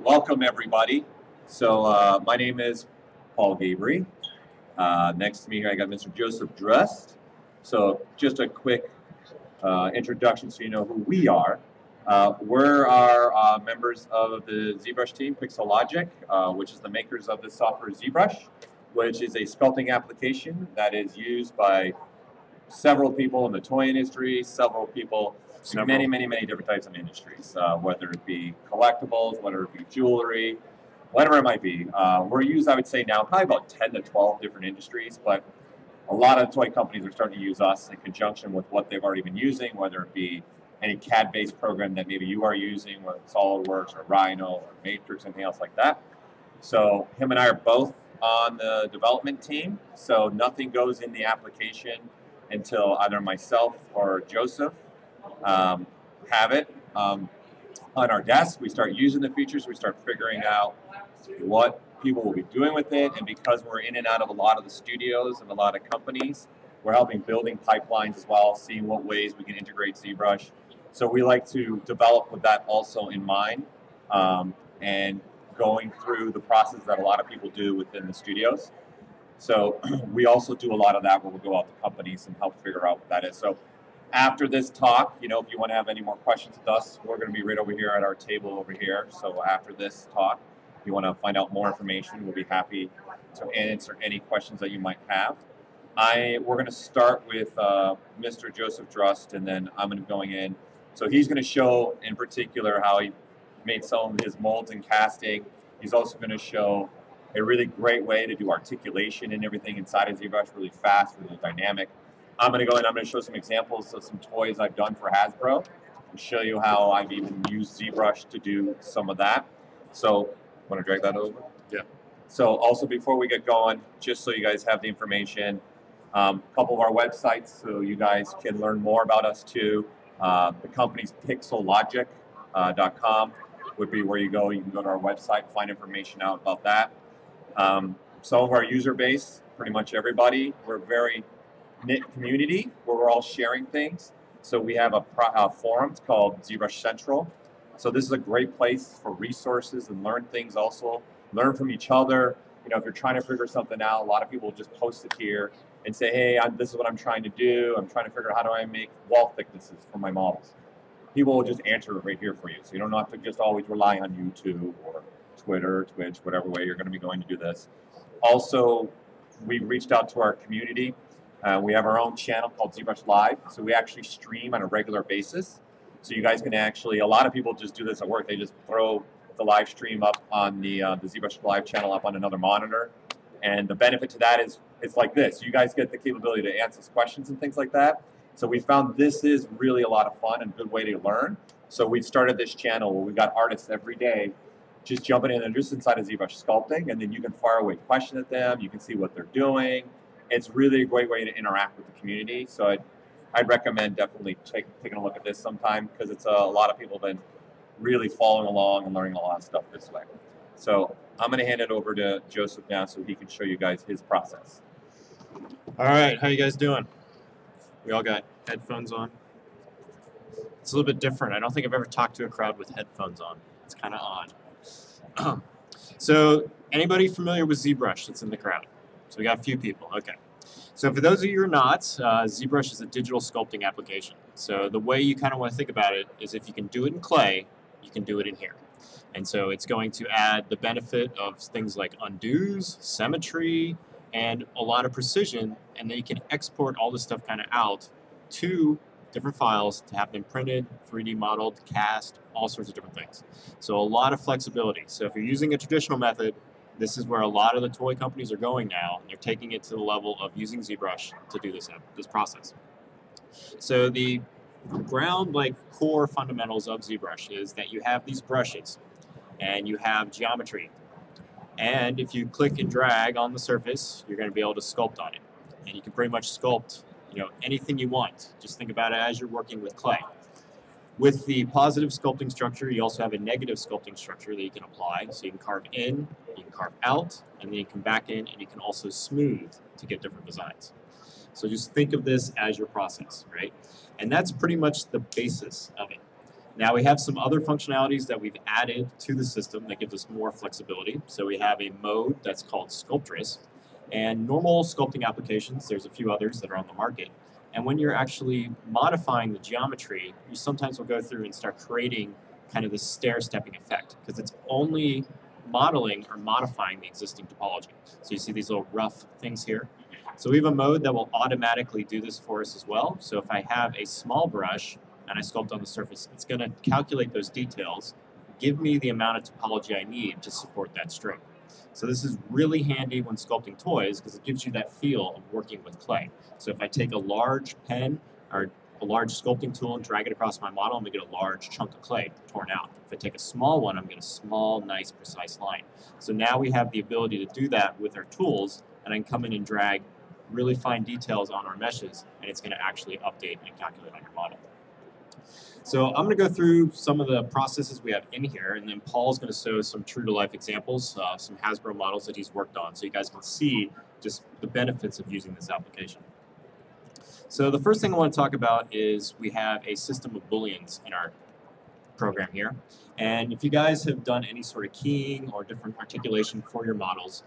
Welcome, everybody. So my name is Paul Gabry. Next to me here, I got Mr. Joseph Drust. So just a quick introduction so you know who we are. We're members of the ZBrush team, Pixologic, which is the makers of the software ZBrush, which is a sculpting application that is used by several people in the toy industry, several people in many different types of industries, whether it be collectibles, whether it be jewelry, whatever it might be. We're used, I would say now, probably about 10 to 12 different industries, but a lot of toy companies are starting to use us in conjunction with what they've already been using, whether it be any CAD-based program that maybe you are using, whether it's SolidWorks or Rhino or Matrix, anything else like that. So him and I are both on the development team, so nothing goes in the application until either myself or Joseph have it on our desk. We start using the features, we start figuring out what people will be doing with it, and because we're in and out of a lot of the studios and a lot of companies, we're helping building pipelines as well, seeing what ways we can integrate ZBrush. So we like to develop with that also in mind, and going through the process that a lot of people do within the studios. So we also do a lot of that where we'll go out to companies and help figure out what that is. So after this talk, if you want to have any more questions with us, we're going to be right over here at our table over here. So after this talk, if you want to find out more information, we'll be happy to answer any questions that you might have. We're going to start with Mr. Joseph Drust, and then I'm going to be going in. So he's going to show in particular how he made some of his molds and casting. He's also going to show a really great way to do articulation and everything inside of ZBrush, really fast, really dynamic. I'm going to go in, I'm going to show some examples of some toys I've done for Hasbro and show you how I've even used ZBrush to do some of that. So, want to drag that over? Yeah. So also before we get going, just so you guys have the information, a couple of our websites so you guys can learn more about us too. The company's Pixologic.com would be where you go. You can go to our website, find information out about that. Some of our user base, pretty much everybody, we're a very knit community where we're all sharing things. So we have a forum called ZBrush Central. So this is a great place for resources and learn things also. Learn from each other. If you're trying to figure something out, a lot of people just post it here and say, hey, this is what I'm trying to do. I'm trying to figure out how do I make wall thicknesses for my models. People will just answer it right here for you. So you don't have to just always rely on YouTube or Twitter, Twitch, whatever way you're going to be going to do this. Also, we've reached out to our community. We have our own channel called ZBrush Live. So we actually stream on a regular basis. So you guys can actually, a lot of people just do this at work. They just throw the live stream up on the ZBrush Live channel up on another monitor. And the benefit to that is it's like this. You guys get the capability to answer questions and things like that. So we found this is really a lot of fun and a good way to learn. So we started this channel where we've got artists every day just jumping in and just inside of ZBrush sculpting, and then you can fire away questions at them. You can see what they're doing. It's really a great way to interact with the community. So I'd recommend definitely taking a look at this sometime because it's a lot of people have been really following along and learning a lot of stuff this way. So I'm going to hand it over to Joseph now so he can show you guys his process. All right, how you guys doing? We all got headphones on. It's a little bit different. I don't think I've ever talked to a crowd with headphones on. It's kind of odd. So anybody familiar with ZBrush that's in the crowd? So we got a few people. Okay. So for those of you who are not, ZBrush is a digital sculpting application. So the way you kind of want to think about it is if you can do it in clay, you can do it in here. And so it's going to add the benefit of things like undos, symmetry, and a lot of precision, and then you can export all this stuff kind of out to different files to have them printed, 3D modeled, cast, all sorts of different things. So a lot of flexibility. So if you're using a traditional method, this is where a lot of the toy companies are going now, and they're taking it to the level of using ZBrush to do this process. So the ground, core fundamentals of ZBrush is that you have these brushes, and you have geometry. And if you click and drag on the surface, you're going to be able to sculpt on it. And you can pretty much sculpt anything you want. Just think about it as you're working with clay. With the positive sculpting structure, you also have a negative sculpting structure that you can apply. So you can carve in, you can carve out, and then you come back in, and you can also smooth to get different designs. So just think of this as your process, right? And that's pretty much the basis of it. Now we have some other functionalities that we've added to the system that gives us more flexibility. So we have a mode that's called Sculptress. And normal sculpting applications, there's a few others that are on the market. And when you're actually modifying the geometry, you sometimes will go through and start creating kind of this stair-stepping effect, because it's only modeling or modifying the existing topology. So you see these little rough things here. So we have a mode that will automatically do this for us as well. So if I have a small brush and I sculpt on the surface, it's going to calculate those details, give me the amount of topology I need to support that stroke. So this is really handy when sculpting toys because it gives you that feel of working with clay. So if I take a large pen or a large sculpting tool and drag it across my model, I'm going to get a large chunk of clay torn out. If I take a small one, I'm going to get a small, nice, precise line. So now we have the ability to do that with our tools, and I can come in and drag really fine details on our meshes, and it's going to actually update and calculate on your model. So I'm going to go through some of the processes we have in here, and then Paul's going to show some true-to-life examples, some Hasbro models that he's worked on, so you guys can see just the benefits of using this application. So the first thing I want to talk about is we have a system of Booleans in our program here. And if you guys have done any sort of keying or different articulation for your models,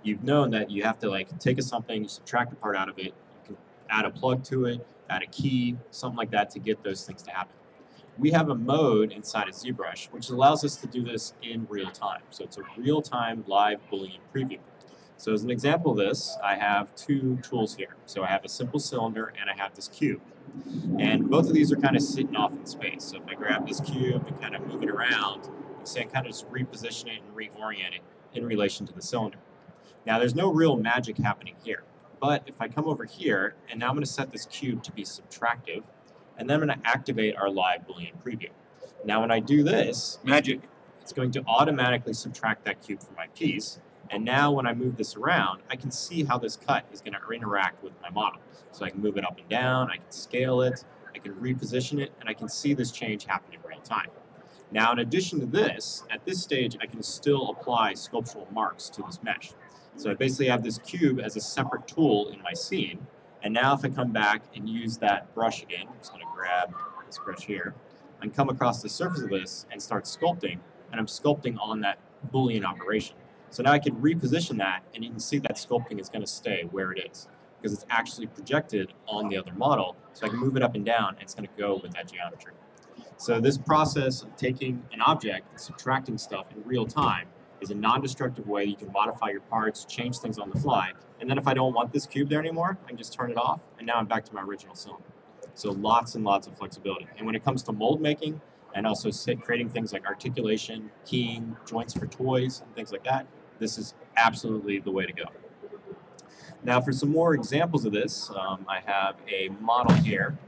you've known that you have to like take something, you subtract a part out of it, you can add a plug to it, add a key, something like that to get those things to happen. We have a mode inside of ZBrush which allows us to do this in real time. So it's a real-time live Boolean preview. So as an example of this, I have two tools here. So I have a simple cylinder and I have this cube. And both of these are kind of sitting off in space. So if I grab this cube and kind of move it around, you see I kind of just reposition it and reorient it in relation to the cylinder. Now there's no real magic happening here. But if I come over here, and now I'm going to set this cube to be subtractive, and then I'm going to activate our live Boolean preview. Now when I do this, Magic. it's going to automatically subtract that cube from my piece. And now when I move this around, I can see how this cut is going to interact with my model. So I can move it up and down, I can scale it, I can reposition it, and I can see this change happen in real time. Now in addition to this, at this stage I can still apply sculptural marks to this mesh. So I basically have this cube as a separate tool in my scene, and now if I come back and use that brush again, I'm just going to grab this brush here, I can come across the surface of this and start sculpting, and I'm sculpting on that Boolean operation. So now I can reposition that, and you can see that sculpting is going to stay where it is, because it's actually projected on the other model, so I can move it up and down, and it's going to go with that geometry. So this process of taking an object and subtracting stuff in real time is a non-destructive way you can modify your parts, change things on the fly, and then if I don't want this cube there anymore, I can just turn it off, and now I'm back to my original cylinder. So lots and lots of flexibility. And when it comes to mold making, and also creating things like articulation, keying, joints for toys, and things like that, this is absolutely the way to go. Now for some more examples of this, I have a model here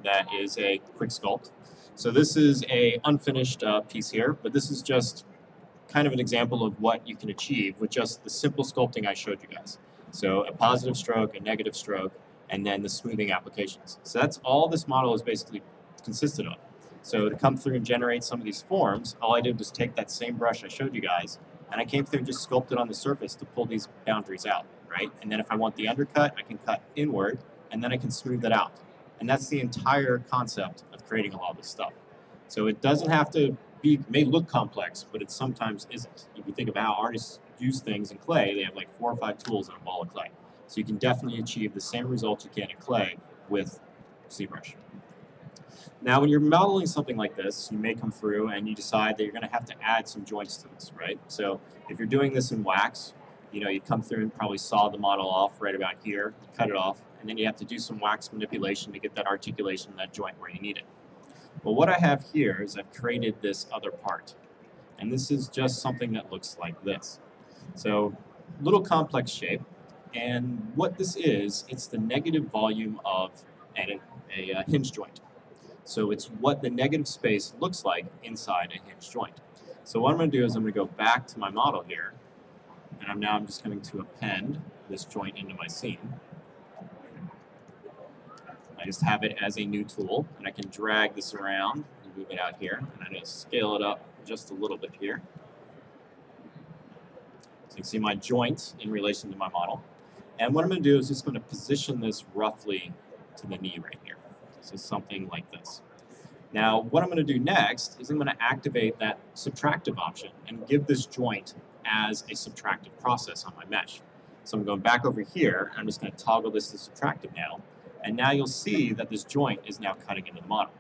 that is a quick sculpt. So this is a unfinished piece here, but this is just kind of an example of what you can achieve with just the simple sculpting I showed you guys. So a positive stroke, a negative stroke, and then the smoothing applications. So that's all this model is basically consisted of. So to come through and generate some of these forms, all I did was take that same brush I showed you guys, and I came through and just sculpted on the surface to pull these boundaries out, right? And then if I want the undercut, I can cut inward, and then I can smooth it out. And that's the entire concept of creating a lot of this stuff. So it doesn't have to be, it may look complex, but it sometimes isn't. If you think of how artists use things in clay, they have like 4 or 5 tools in a ball of clay. So you can definitely achieve the same results you can in clay with ZBrush. Now, when you're modeling something like this, you may come through and you decide that you're going to have to add some joints to this, right? So if you're doing this in wax, you know, you come through and probably saw the model off right about here, cut it off, and then you have to do some wax manipulation to get that articulation, that joint where you need it. Well, what I have here is I've created this other part, and this is just something that looks like this. So, little complex shape, and what this is, it's the negative volume of a hinge joint. So it's what the negative space looks like inside a hinge joint. So what I'm going to do is I'm going to go back to my model here, and I'm just going to append this joint into my scene. I just have it as a new tool, and I can drag this around and move it out here, and I'm going to scale it up just a little bit here. So you can see my joint in relation to my model. And what I'm going to do is just going to position this roughly to the knee right here. So something like this. Now, what I'm going to do next is I'm going to activate that subtractive option and give this joint as a subtractive process on my mesh. So I'm going back over here, and I'm just going to toggle this to subtractive now, and now you'll see that this joint is now cutting into the model.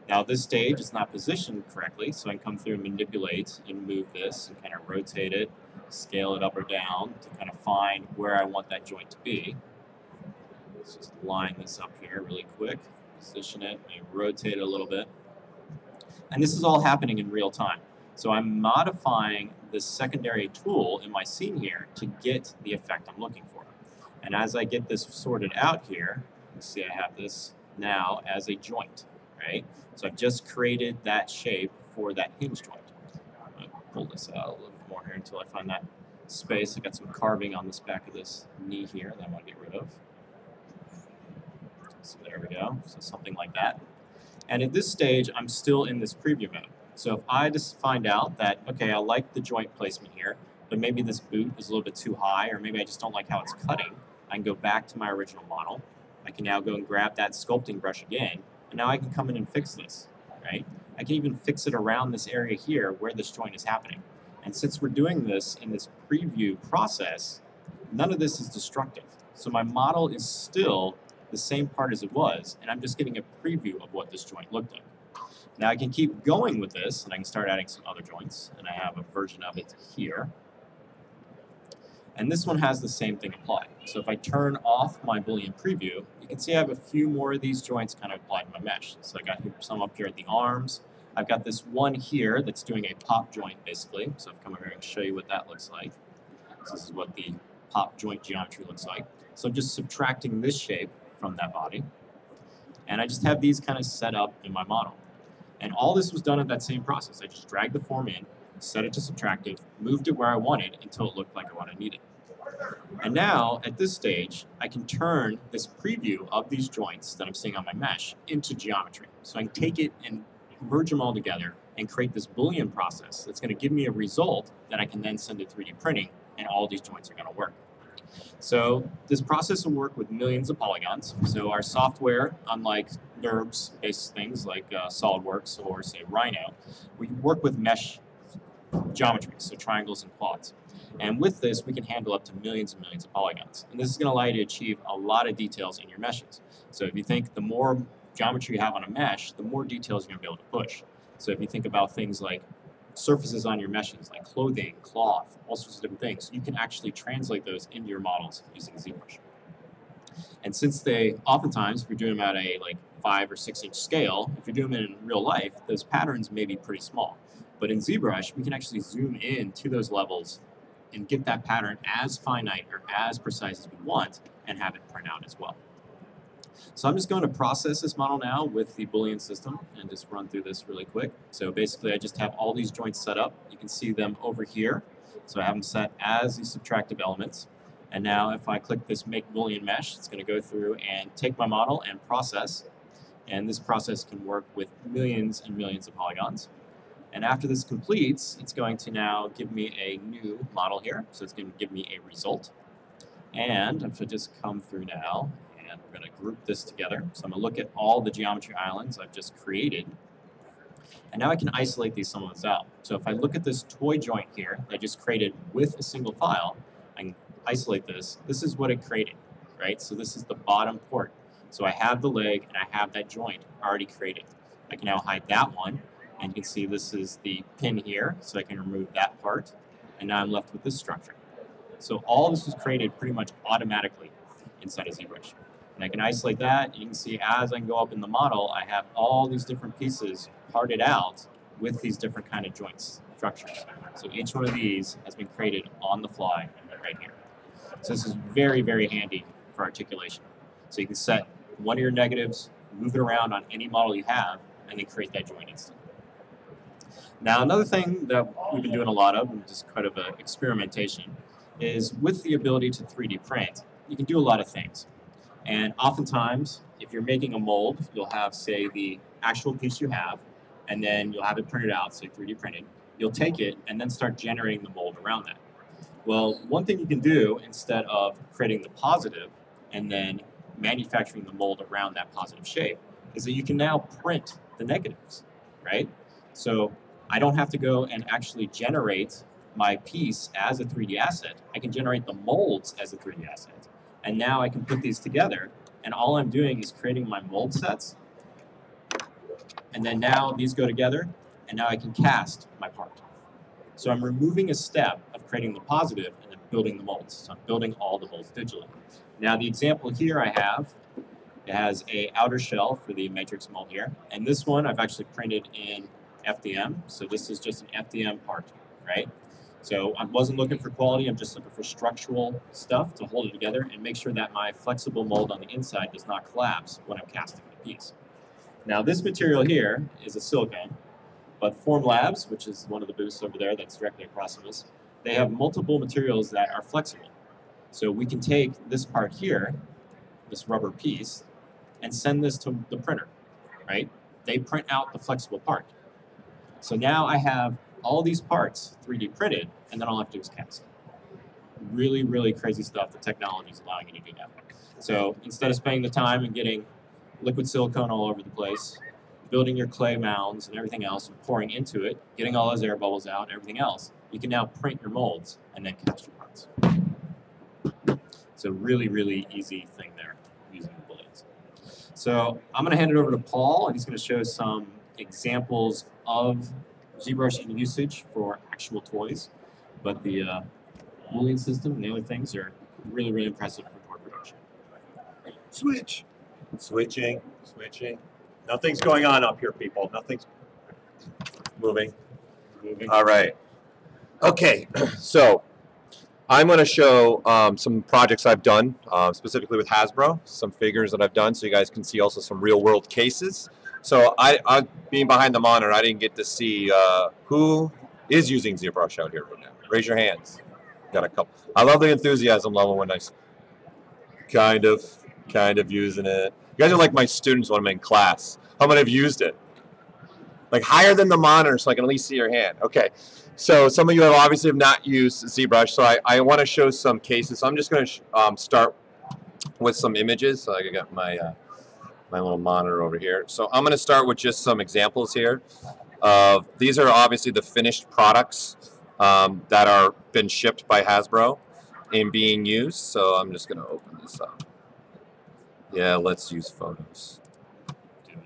Now this stage is not positioned correctly, so I can come through and manipulate and move this and kind of rotate it, scale it up or down to kind of find where I want that joint to be. Let's just line this up here really quick, position it, maybe rotate it a little bit. And this is all happening in real time. So I'm modifying this secondary tool in my scene here to get the effect I'm looking for. And as I get this sorted out here, you see I have this now as a joint, right? So I've just created that shape for that hinge joint. I'm going to pull this out a little bit more here until I find that space. I've got some carving on this back of this knee here that I want to get rid of. So there we go, so something like that. And at this stage, I'm still in this preview mode. So if I just find out that, okay, I like the joint placement here, but maybe this boot is a little bit too high, or maybe I just don't like how it's cutting, I can go back to my original model. I can now go and grab that sculpting brush again, and now I can come in and fix this, right? I can even fix it around this area here where this joint is happening. And since we're doing this in this preview process, none of this is destructive. So my model is still the same part as it was, and I'm just getting a preview of what this joint looked like. Now I can keep going with this, and I can start adding some other joints, and I have a version of it here. And this one has the same thing applied. So if I turn off my Boolean preview, you can see I have a few more of these joints kind of applied to my mesh. So I got some up here at the arms. I've got this one here that's doing a pop joint, basically. So I've come over here and show you what that looks like. So this is what the pop joint geometry looks like. So I'm just subtracting this shape from that body. And I just have these kind of set up in my model. And all this was done in that same process. I just dragged the form in, set it to subtractive, moved it where I wanted until it looked like what I needed. And now, at this stage, I can turn this preview of these joints that I'm seeing on my mesh into geometry. So I can take it and merge them all together and create this Boolean process that's going to give me a result that I can then send to 3D printing, and all these joints are going to work. So this process will work with millions of polygons. So our software, unlike NURBS-based things like SolidWorks or, say, Rhino, we work with mesh geometry, so triangles and quads. And with this, we can handle up to millions and millions of polygons. And this is going to allow you to achieve a lot of details in your meshes. So if you think the more geometry you have on a mesh, the more details you're going to be able to push. So if you think about things like surfaces on your meshes, like clothing, cloth, all sorts of different things, you can actually translate those into your models using ZBrush. And since they, oftentimes, if you're doing them at a 5 or 6 inch scale, if you're doing them in real life, those patterns may be pretty small. But in ZBrush, we can actually zoom in to those levels and get that pattern as finite or as precise as we want and have it print out as well. So I'm just going to process this model now with the Boolean system and just run through this really quick. So basically I just have all these joints set up. You can see them over here. So I have them set as these subtractive elements. And now if I click this Make Boolean Mesh, it's going to go through and take my model and process. And this process can work with millions and millions of polygons. And after this completes, it's going to now give me a new model here. So it's going to give me a result. And if I just come through now, and we're going to group this together. So I'm going to look at all the geometry islands I've just created. And now I can isolate these some of those out. So if I look at this toy joint here that I just created with a single file, I can isolate this. This is what it created, right? So this is the bottom port. So I have the leg and I have that joint already created. I can now hide that one. And you can see this is the pin here, so I can remove that part. And now I'm left with this structure. So all this was created pretty much automatically inside of ZBrush. And I can isolate that. You can see as I can go up in the model, I have all these different pieces parted out with these different kind of joints structures. So each one of these has been created on the fly right here. So this is very, very handy for articulation. So you can set one of your negatives, move it around on any model you have, and then create that joint instantly. Now another thing that we've been doing a lot of, and just kind of an experimentation, is with the ability to 3D print, you can do a lot of things. And oftentimes, if you're making a mold, you'll have, say, the actual piece you have, and then you'll have it printed out, say 3D printed. You'll take it and then start generating the mold around that. Well, one thing you can do instead of creating the positive and then manufacturing the mold around that positive shape is that you can now print the negatives, right? So I don't have to go and actually generate my piece as a 3D asset. I can generate the molds as a 3D asset. And now I can put these together, and all I'm doing is creating my mold sets. And then now these go together, and now I can cast my part. So I'm removing a step of creating the positive and then building the molds. So I'm building all the molds digitally. Now the example here I have, it has a outer shell for the matrix mold here. And this one I've actually printed in FDM. So this is just an FDM part, right? So I wasn't looking for quality, I'm just looking for structural stuff to hold it together and make sure that my flexible mold on the inside does not collapse when I'm casting the piece. Now this material here is a silicone, but Form Labs, which is one of the booths over there that's directly across from us, they have multiple materials that are flexible. So we can take this part here, this rubber piece, and send this to the printer, right? They print out the flexible part. So now I have all these parts 3D printed, and then all I have to do is cast. Really, really crazy stuff. The technology is allowing you to do that. So instead of spending the time and getting liquid silicone all over the place, building your clay mounds and everything else, and pouring into it, getting all those air bubbles out and everything else, you can now print your molds and then cast your parts. It's a really, really easy thing there using the Booleans. So I'm going to hand it over to Paul, and he's going to show some examples of ZBrush in usage for actual toys. But the Boolean system and the other things are really, really impressive for toy production. Switch. Switching. Nothing's going on up here, people. Nothing's moving. All right. Okay, so I'm going to show some projects I've done, specifically with Hasbro, some figures that I've done, so you guys can see also some real-world cases. So I being behind the monitor, I didn't get to see who is using ZBrush out here right now. Raise your hands. Got a couple. I love the enthusiasm level when I kind of using it. You guys are like my students when I'm in class. How many have used it? Like higher than the monitor so I can at least see your hand. Okay. So some of you obviously have not used ZBrush, so I want to show some cases. So I'm just going to start with some images. So I got my my little monitor over here. So I'm going to start with just some examples here. These are obviously the finished products that are been shipped by Hasbro and being used. So I'm just going to open this up. Yeah, let's use photos.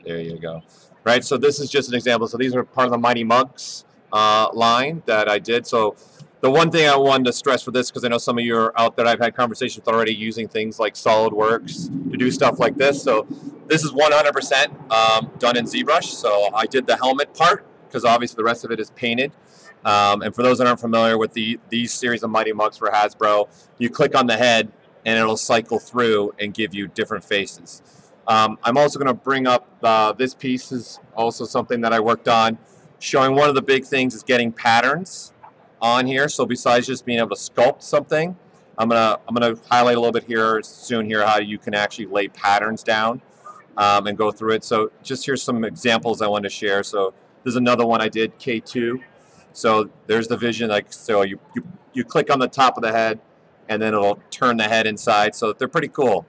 There you go. Right, so this is just an example. So these are part of the Mighty Mugs line that I did. So the one thing I wanted to stress for this, because I know some of you are out there, I've had conversations already using things like SolidWorks to do stuff like this. So this is 100% done in ZBrush. So I did the helmet part, because obviously the rest of it is painted. And for those that aren't familiar with these series of Mighty Mugs for Hasbro, you click on the head and it'll cycle through and give you different faces. I'm also going to bring up this piece is also something that I worked on, showing one of the big things is getting patterns on here. So besides just being able to sculpt something, I'm gonna highlight a little bit here soon here how you can actually lay patterns down and go through it. So just here's some examples I want to share. So there's another one I did, K2. So there's the vision, like so you click on the top of the head and then it'll turn the head inside. So they're pretty cool.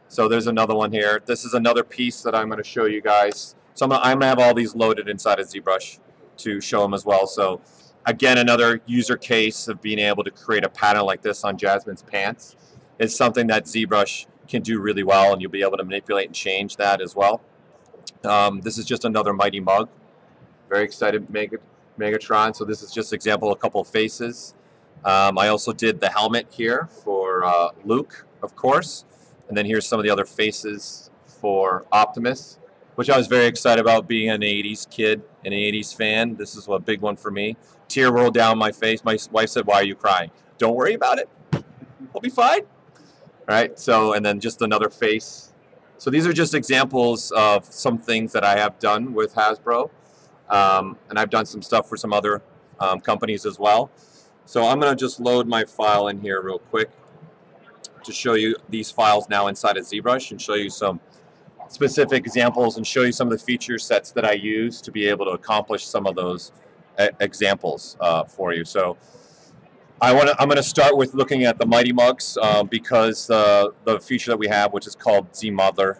So there's another one here. This is another piece that I'm going to show you guys. So I'm going to have all these loaded inside of ZBrush to show them as well. So again, another user case of being able to create a pattern like this on Jasmine's pants is something that ZBrush can do really well, and you'll be able to manipulate and change that as well. This is just another Mighty Mug. Very excited, Megatron. So this is just an example of a couple of faces. I also did the helmet here for Luke, of course. And then here's some of the other faces for Optimus, which I was very excited about being an 80s kid, an 80s fan. This is a big one for me. Tear rolled down my face. My wife said, "Why are you crying?" Don't worry about it. I'll be fine. All right, so, and then just another face. So these are just examples of some things that I have done with Hasbro. And I've done some stuff for some other companies as well. So I'm going to just load my file in here real quick to show you these files now inside of ZBrush and show you some specific examples and show you some of the feature sets that I use to be able to accomplish some of those examples for you. So I'm going to start with looking at the Mighty Mugs because the feature that we have, which is called Z Modeler,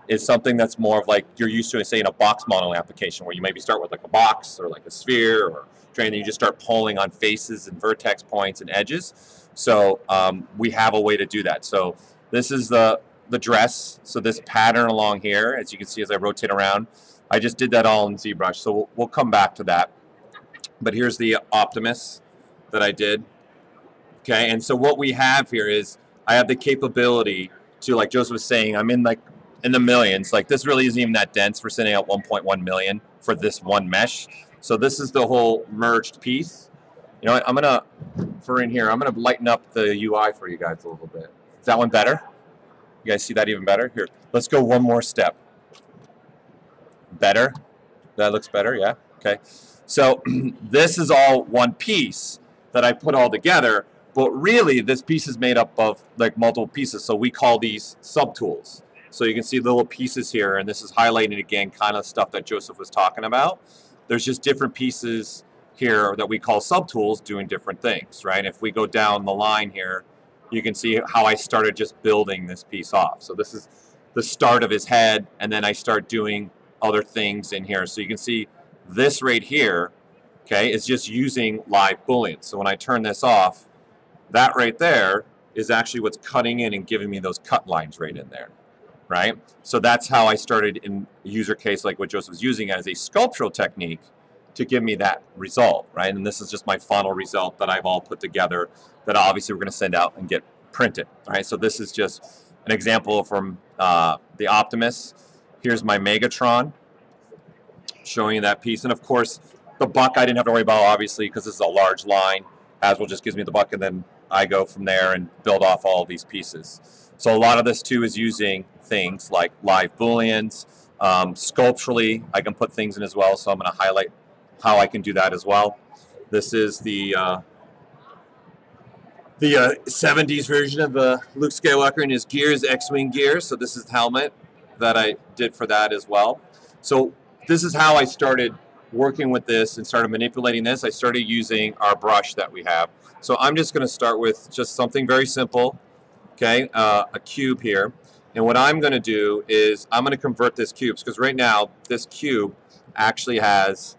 is something that's more of like you're used to, say, in a box modeling application where you maybe start with like a box or like a sphere or train, and you just start pulling on faces and vertex points and edges. So we have a way to do that. So this is the dress. So this pattern along here, as you can see as I rotate around, I just did that all in ZBrush. So we'll come back to that. But here's the Optimus that I did. Okay, and so what we have here is I have the capability to, like Joseph was saying, I'm in the millions. Like this really isn't even that dense. We're sitting at 1.1 million for this one mesh. So this is the whole merged piece. You know what, I'm gonna lighten up the UI for you guys a little bit. Is that one better? You guys see that even better? Here, let's go one more step. Better? That looks better, yeah? Okay. So this is all one piece that I put all together, but really this piece is made up of like multiple pieces. So we call these subtools. So you can see little pieces here, and this is highlighting again kind of stuff that Joseph was talking about. There's just different pieces here that we call subtools doing different things, right? If we go down the line here, you can see how I started just building this piece off. So this is the start of his head, and then I start doing other things in here. So you can see this right here, okay, is just using live Boolean. So when I turn this off, that right there is actually what's cutting in and giving me those cut lines right in there, right? So that's how I started in user case like what Joseph was using as a sculptural technique to give me that result, right? And this is just my final result that I've all put together that obviously we're going to send out and get printed, right? So this is just an example from the Optimus. Here's my Megatron, showing you that piece. And of course, the buck I didn't have to worry about, obviously, because this is a large line. Haswell just gives me the buck, and then I go from there and build off all of these pieces. So a lot of this, too, is using things like live Booleans. Sculpturally, I can put things in as well, so I'm going to highlight how I can do that as well. This is the 70s version of Luke Skywalker in his gears, X-Wing gears. So this is the helmet that I did for that as well. So this is how I started working with this and started manipulating this. I started using our brush that we have. So I'm just going to start with just something very simple, okay, a cube here. And what I'm going to do is I'm going to convert this cube, because right now this cube actually has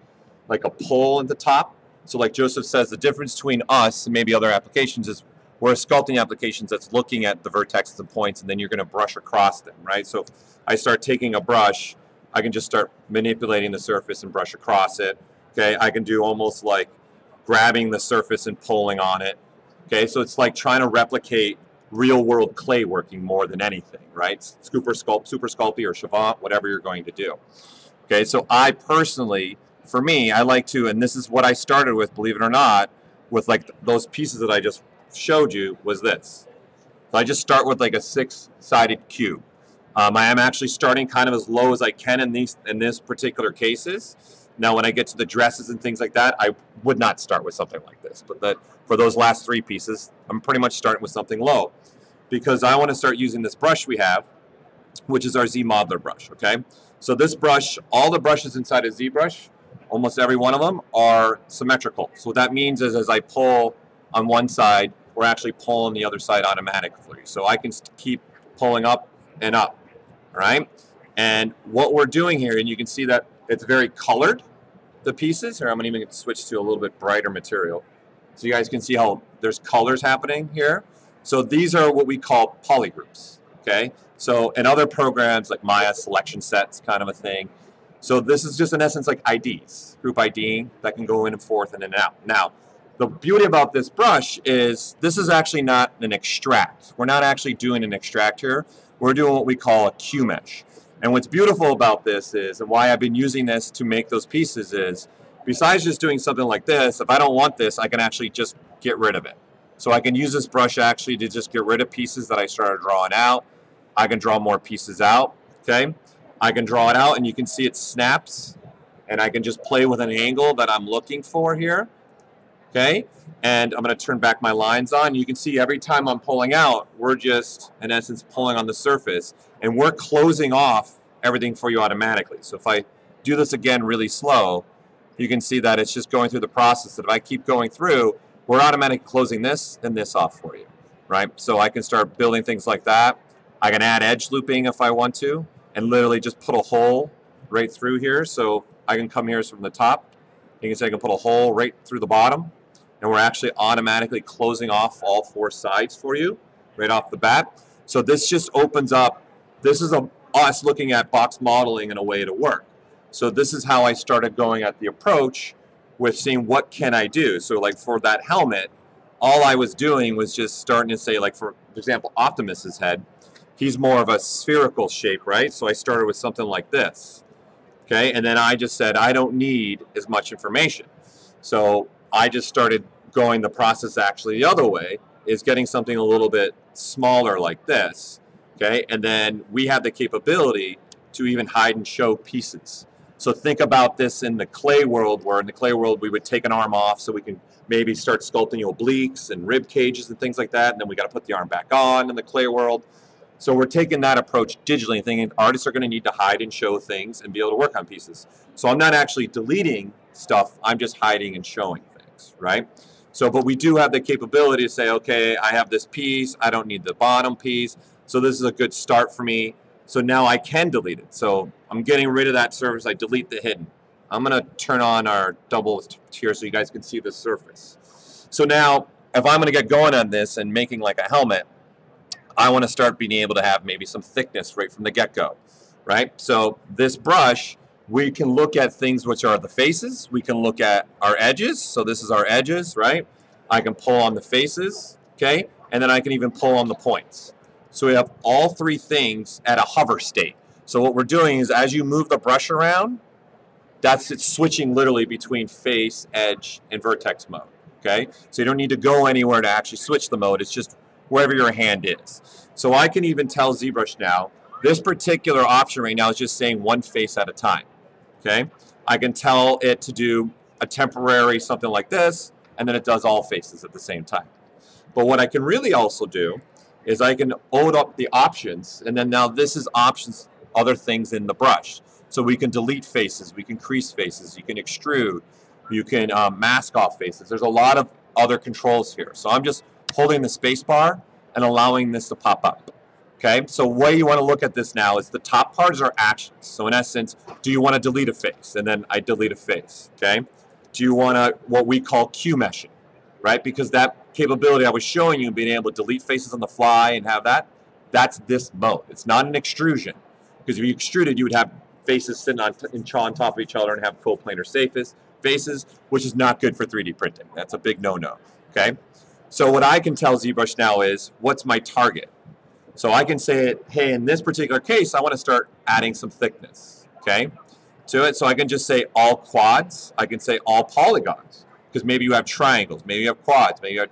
like a pole at the top. So like Joseph says, the difference between us and maybe other applications is we're a sculpting applications that's looking at the vertexes and points, and then you're going to brush across them, right? So if I start taking a brush, I can just start manipulating the surface and brush across it. Okay, I can do almost like grabbing the surface and pulling on it. Okay, so it's like trying to replicate real-world clay working more than anything, right? Super Sculpey or Chavant, whatever you're going to do. Okay, so I personally, for me, I like to, and this is what I started with, believe it or not, with like those pieces that I just showed you, was this. So I just start with like a 6-sided cube. I am actually starting kind of as low as I can in this particular cases. Now, when I get to the dresses and things like that, I would not start with something like this. But for those last 3 pieces, I'm pretty much starting with something low, because I want to start using this brush we have, which is our Z Modeler brush. Okay, so this brush, all the brushes inside of ZBrush, almost every one of them are symmetrical. So what that means is as I pull on one side, we're actually pulling the other side automatically. So I can keep pulling up and up, all right? And what we're doing here, and you can see that it's very colored, the pieces. Here, I'm gonna even switch to a little bit brighter material. So you guys can see how there's colors happening here. So these are what we call polygroups, okay? So in other programs like Maya, selection sets kind of a thing. So this is just in essence like IDs, group ID that can go in and forth and in and out. Now, the beauty about this brush is this is actually not an extract. We're not actually doing an extract here. We're doing what we call a Q mesh. And what's beautiful about this is, and why I've been using this to make those pieces is, besides just doing something like this, if I don't want this, I can actually just get rid of it. So I can use this brush actually to just get rid of pieces that I started drawing out. I can draw more pieces out, okay? I can draw it out and you can see it snaps, and I can just play with an angle that I'm looking for here, okay? And I'm going to turn back my lines on. You can see every time I'm pulling out, we're just, in essence, pulling on the surface, and we're closing off everything for you automatically. So if I do this again really slow, you can see that it's just going through the process that if I keep going through, we're automatically closing this and this off for you, right? So I can start building things like that. I can add edge looping if I want to, and literally just put a hole right through here. So I can come here from the top. You can see I can put a hole right through the bottom, and we're actually automatically closing off all 4 sides for you right off the bat. So this just opens up, this is us looking at box modeling in a way to work. So this is how I started going at the approach with seeing what can I do. So like for that helmet, all I was doing was just starting to say, like for example, Optimus's head, he's more of a spherical shape, right? So I started with something like this, okay? And then I just said, I don't need as much information. So I just started going the process actually the other way, is getting something a little bit smaller like this, okay? And then we have the capability to even hide and show pieces. So think about this in the clay world, where in the clay world we would take an arm off so we can maybe start sculpting obliques and rib cages and things like that, and then we got to put the arm back on in the clay world. So we're taking that approach digitally and thinking artists are going to need to hide and show things and be able to work on pieces. So I'm not actually deleting stuff, I'm just hiding and showing things, right? So, but we do have the capability to say, okay, I have this piece, I don't need the bottom piece, so this is a good start for me. So now I can delete it. So I'm getting rid of that surface, I delete the hidden. I'm gonna turn on our double tier so you guys can see the surface. So now, if I'm gonna get going on this and making like a helmet, I wanna start being able to have maybe some thickness right from the get-go, right? So this brush, we can look at things which are the faces, we can look at our edges, so this is our edges, right? I can pull on the faces, okay? And then I can even pull on the points. So we have all 3 things at a hover state. So what we're doing is as you move the brush around, it's switching literally between face, edge, and vertex mode, okay? So you don't need to go anywhere to actually switch the mode, it's just wherever your hand is. So I can even tell ZBrush now, this particular option right now is just saying one face at a time, okay? I can tell it to do a temporary something like this, and then it does all faces at the same time. But what I can really also do is I can load up the options, and then now this is options, other things in the brush. So we can delete faces, we can crease faces, you can extrude, you can mask off faces. There's a lot of other controls here. So I'm just holding the space bar and allowing this to pop up. Okay, so the way you want to look at this now is the top parts are actions. So in essence, do you want to delete a face? And then I delete a face, okay? Do you want to, what we call Q meshing, right? Because that capability I was showing you, being able to delete faces on the fly and have that, that's this mode. It's not an extrusion. Because if you extruded, you would have faces sitting on top of each other and have coplanar faces, which is not good for 3D printing. That's a big no-no, okay? So what I can tell ZBrush now is, what's my target? So I can say, hey, in this particular case, I want to start adding some thickness, okay, to it. So I can just say all quads. I can say all polygons, because maybe you have triangles, maybe you have quads, maybe you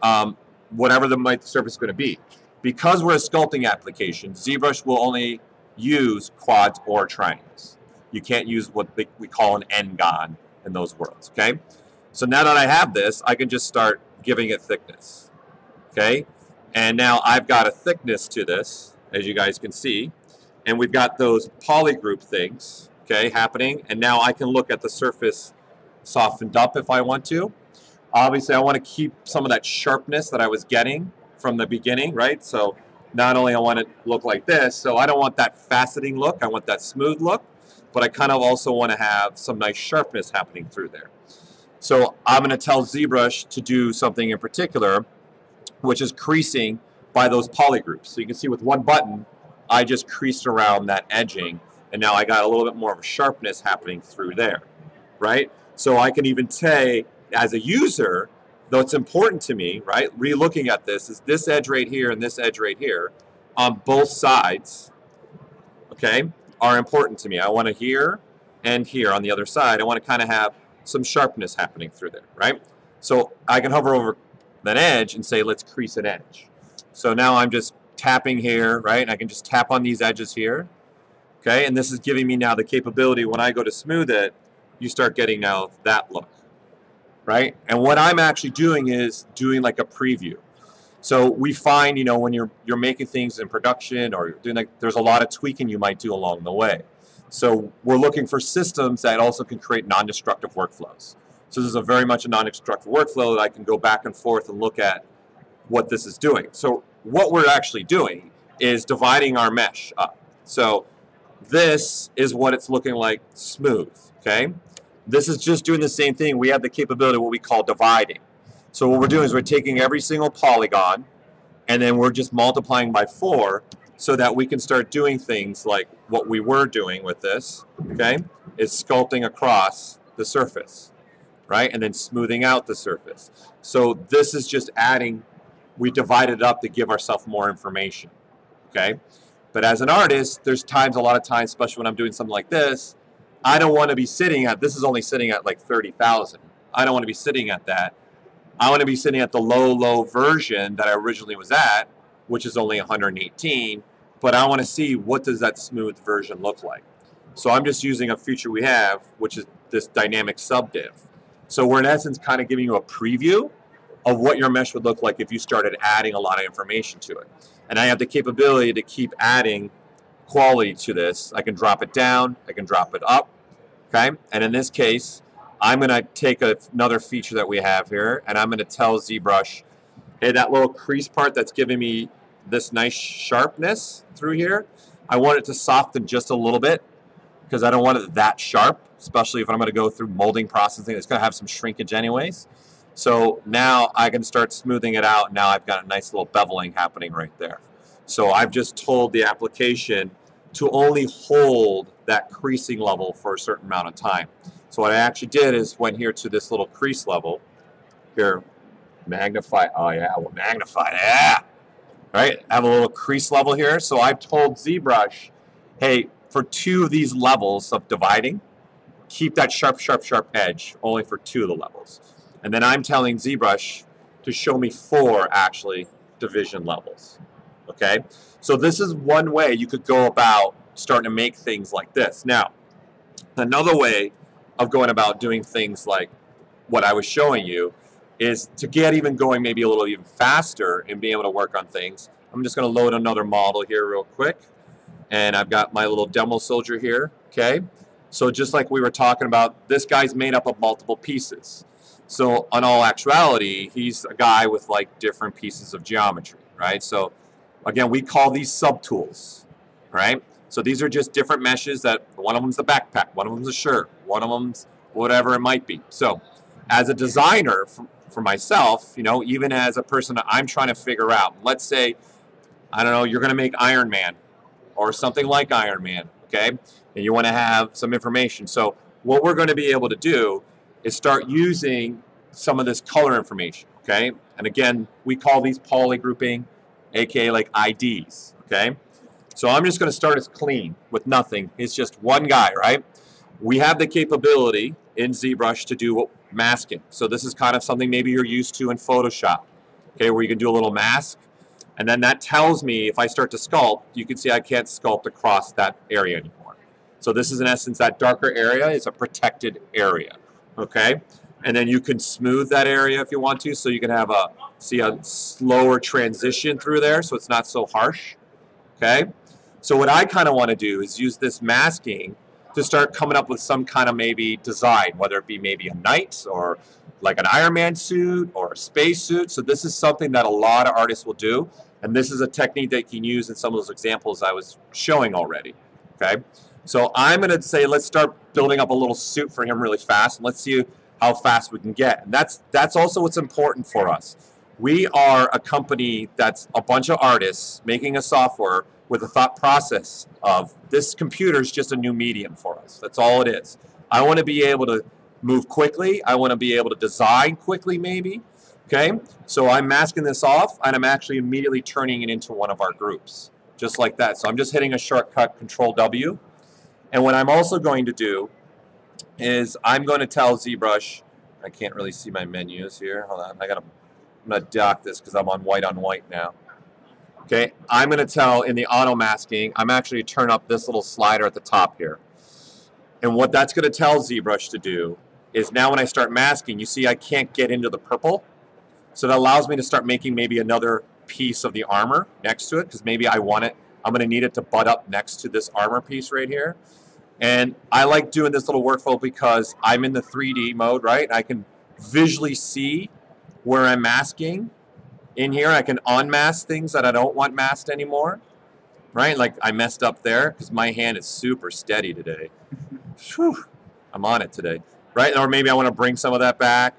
have whatever the surface is going to be. Because we're a sculpting application, ZBrush will only use quads or triangles. You can't use what we call an n-gon in those worlds, okay? So now that I have this, I can just start giving it thickness, okay? And now I've got a thickness to this, as you guys can see, and we've got those polygroup things, okay, happening, and now I can look at the surface softened up if I want to. Obviously, I want to keep some of that sharpness that I was getting from the beginning, right? So not only I want it to look like this, so I don't want that faceting look, I want that smooth look, but I kind of also want to have some nice sharpness happening through there. So I'm going to tell ZBrush to do something in particular, which is creasing by those polygroups. So you can see with one button, I just creased around that edging, and now I got a little bit more of a sharpness happening through there, right? So I can even say, as a user, though it's important to me, right, re-looking at this, is this edge right here and this edge right here on both sides, okay, are important to me. I want to here and here on the other side, I want to kind of have some sharpness happening through there, right? So I can hover over that edge and say, let's crease an edge. So now I'm just tapping here, right? And I can just tap on these edges here, okay? And this is giving me now the capability, when I go to smooth it, you start getting now that look, right? And what I'm actually doing is doing like a preview. So we find, you know, when you're making things in production or doing like, there's a lot of tweaking you might do along the way. So we're looking for systems that also can create non-destructive workflows. So this is a very much a non-destructive workflow that I can go back and forth and look at what this is doing. So what we're actually doing is dividing our mesh up. So this is what it's looking like smooth, okay? This is just doing the same thing. We have the capability of what we call dividing. So what we're doing is we're taking every single polygon and then we're just multiplying by 4 so that we can start doing things like what we were doing with this, okay, is sculpting across the surface, right, and then smoothing out the surface. So this is just adding, we divided it up to give ourselves more information, okay? But as an artist, there's times, a lot of times, especially when I'm doing something like this, I don't want to be sitting at, this is only sitting at like 30,000. I don't want to be sitting at that. I want to be sitting at the low version that I originally was at, which is only 118, but I want to see what does that smooth version look like. So I'm just using a feature we have, which is this dynamic subdiv. So we're in essence kind of giving you a preview of what your mesh would look like if you started adding a lot of information to it. And I have the capability to keep adding quality to this. I can drop it down, I can drop it up, okay? And in this case, I'm going to take another feature that we have here, and I'm going to tell ZBrush, hey, that little crease part that's giving me this nice sharpness through here, I want it to soften just a little bit because I don't want it that sharp, especially if I'm going to go through molding processing. It's going to have some shrinkage anyways. So now I can start smoothing it out. Now I've got a nice little beveling happening right there. So I've just told the application to only hold that creasing level for a certain amount of time. So what I actually did is went here to this little crease level. Here, magnify. Oh yeah, we'll magnify. Yeah. Right? I have a little crease level here. So I've told ZBrush, hey, for 2 of these levels of dividing, keep that sharp, sharp, sharp edge only for 2 of the levels. And then I'm telling ZBrush to show me 4 actually division levels. Okay? So this is one way you could go about starting to make things like this. Now, another way of going about doing things like what I was showing you is to get even going maybe a little even faster and be able to work on things. I'm just going to load another model here real quick. And I've got my little demo soldier here. Okay? So just like we were talking about, this guy's made up of multiple pieces. So in all actuality, he's a guy with like different pieces of geometry, right? So again, we call these subtools, right? So these are just different meshes that one of them's the backpack, one of them's a shirt, one of them's whatever it might be. So as a designer for myself, you know, even as a person that I'm trying to figure out, let's say, I don't know, you're going to make Iron Man or something like Iron Man, okay? And you want to have some information. So what we're going to be able to do is start using some of this color information, okay? And again, we call these poly grouping, aka like IDs, okay? So I'm just going to start as clean with nothing. It's just one guy, right? We have the capability in ZBrush to do masking. So this is kind of something maybe you're used to in Photoshop, okay, where you can do a little mask. And then that tells me if I start to sculpt, you can see I can't sculpt across that area anymore. So this is in essence that darker area is a protected area, okay? And then you can smooth that area if you want to, so you can have a slower transition through there so it's not so harsh, okay? So what I kind of want to do is use this masking to start coming up with some kind of maybe design, whether it be maybe a knight or like an Iron Man suit or a space suit. So this is something that a lot of artists will do, and this is a technique that you can use in some of those examples I was showing already, okay? So I'm going to say let's start building up a little suit for him really fast, and let's see how fast we can get. And that's also what's important for us. We are a company that's a bunch of artists making a software with a thought process of this computer is just a new medium for us. That's all it is. I want to be able to move quickly. I want to be able to design quickly maybe. Okay? So I'm masking this off and I'm actually immediately turning it into one of our groups. Just like that. So I'm just hitting a shortcut Control W. And what I'm also going to do is I'm going to tell ZBrush, I can't really see my menus here. Hold on. I'm going to dock this because I'm on white now. Okay, I'm going to tell in the auto masking, I'm actually turn up this little slider at the top here. And what that's going to tell ZBrush to do is now when I start masking, you see I can't get into the purple. So that allows me to start making maybe another piece of the armor next to it because maybe I want it, I'm going to need it to butt up next to this armor piece right here. And I like doing this little workflow because I'm in the 3D mode, right? I can visually see where I'm masking. In here, I can unmask things that I don't want masked anymore. right? Like I messed up there because my hand is super steady today. Whew, I'm on it today, right? Or maybe I want to bring some of that back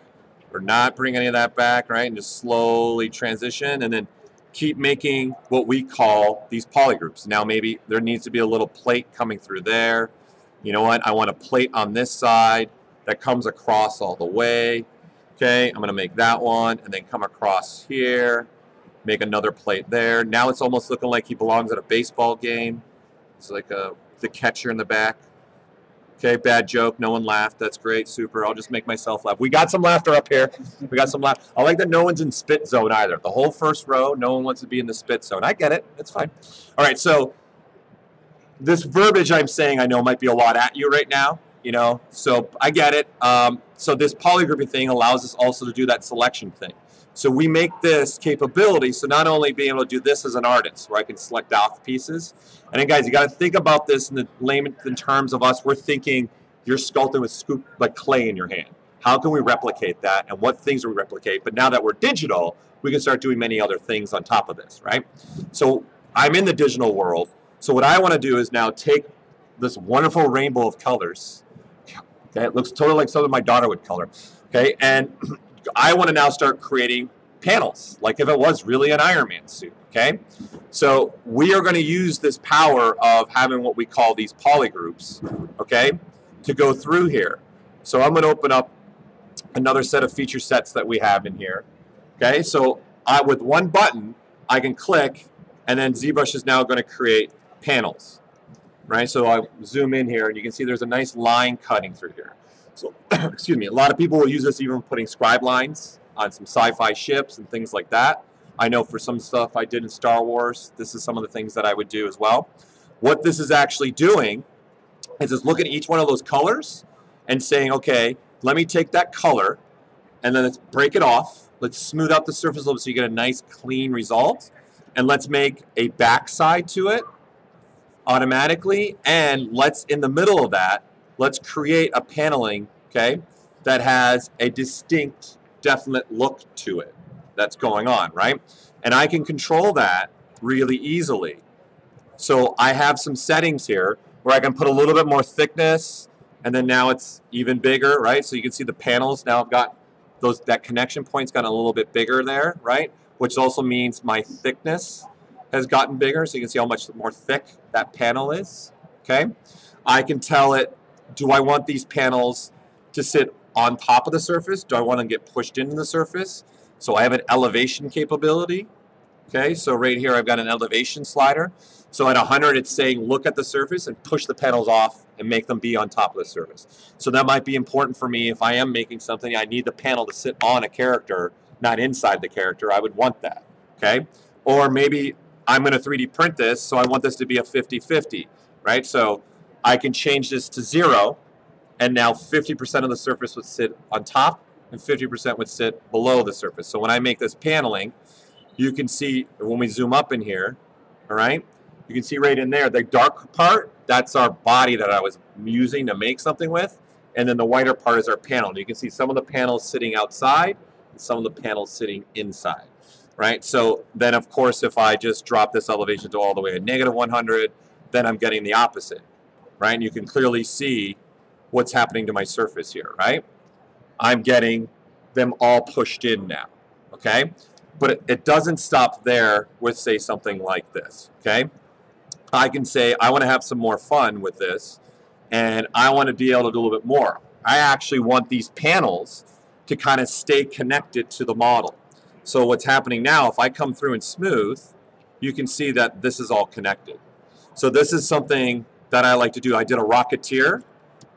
or not bring any of that back, right? And just slowly transition and then keep making what we call these polygroups. Now maybe there needs to be a little plate coming through there. You know what? I want a plate on this side that comes across all the way. Okay, I'm going to make that one and then come across here, make another plate there. Now it's almost looking like he belongs at a baseball game. It's like the catcher in the back. Okay, bad joke. No one laughed. That's great. Super. I'll just make myself laugh. We got some laughter up here. We got some laughter. I like that no one's in spit zone either. The whole first row, no one wants to be in the spit zone. I get it. It's fine. All right, so this verbiage I'm saying I know might be a lot at you right now, you know, so I get it. So this polygrouping thing allows us also to do that selection thing. So we make this capability, so not only being able to do this as an artist, where I can select off pieces. And then guys, you got to think about this in the layman in terms of us. We're thinking you're sculpting with scoop like clay in your hand. How can we replicate that, and what things do we replicate? But now that we're digital, we can start doing many other things on top of this, right? So I'm in the digital world. So what I want to do is now take this wonderful rainbow of colors. Okay, it looks totally like something my daughter would color. Okay, and I want to now start creating panels, like if it was really an Iron Man suit. Okay, so we are going to use this power of having what we call these polygroups, okay, to go through here. So I'm going to open up another set of feature sets that we have in here. Okay, so with one button, I can click, and then ZBrush is now going to create panels, right? So I zoom in here, and you can see there's a nice line cutting through here. So, excuse me, a lot of people will use this even putting scribe lines on some sci-fi ships and things like that. I know for some stuff I did in Star Wars, this is some of the things that I would do as well. What this is actually doing is just looking at each one of those colors and saying, okay, let me take that color, and then let's break it off. Let's smooth out the surface a little bit so you get a nice clean result. And let's make a backside to it automatically, and let's, in the middle of that, let's create a paneling, okay, that has a distinct, definite look to it that's going on, right? And I can control that really easily. So I have some settings here where I can put a little bit more thickness, and then now it's even bigger, right? So you can see the panels now have got that connection point's gotten a little bit bigger there, right? Which also means my thickness has gotten bigger, so you can see how much more thick that panel is, okay? I can tell it, do I want these panels to sit on top of the surface? Do I want to get pushed into the surface? So I have an elevation capability, okay? So right here I've got an elevation slider. So at 100 it's saying look at the surface and push the panels off and make them be on top of the surface. So that might be important for me if I am making something, I need the panel to sit on a character, not inside the character. I would want that, okay? Or maybe I'm going to 3D print this, so I want this to be a 50-50, right? So I can change this to 0, and now 50% of the surface would sit on top, and 50% would sit below the surface. So when I make this paneling, you can see, when we zoom up in here, all right, you can see right in there, the dark part, that's our body that I was using to make something with, and then the whiter part is our panel. And you can see some of the panels sitting outside, and some of the panels sitting inside. Right? So then, of course, if I just drop this elevation to all the way at -100, then I'm getting the opposite, right? And you can clearly see what's happening to my surface here, right? I'm getting them all pushed in now, okay? But it doesn't stop there with, say, something like this, okay? I can say, I want to have some more fun with this, and I want to be able to do a little bit more. I actually want these panels to kind of stay connected to the model. So what's happening now, if I come through and smooth, you can see that this is all connected. So this is something that I like to do. I did a Rocketeer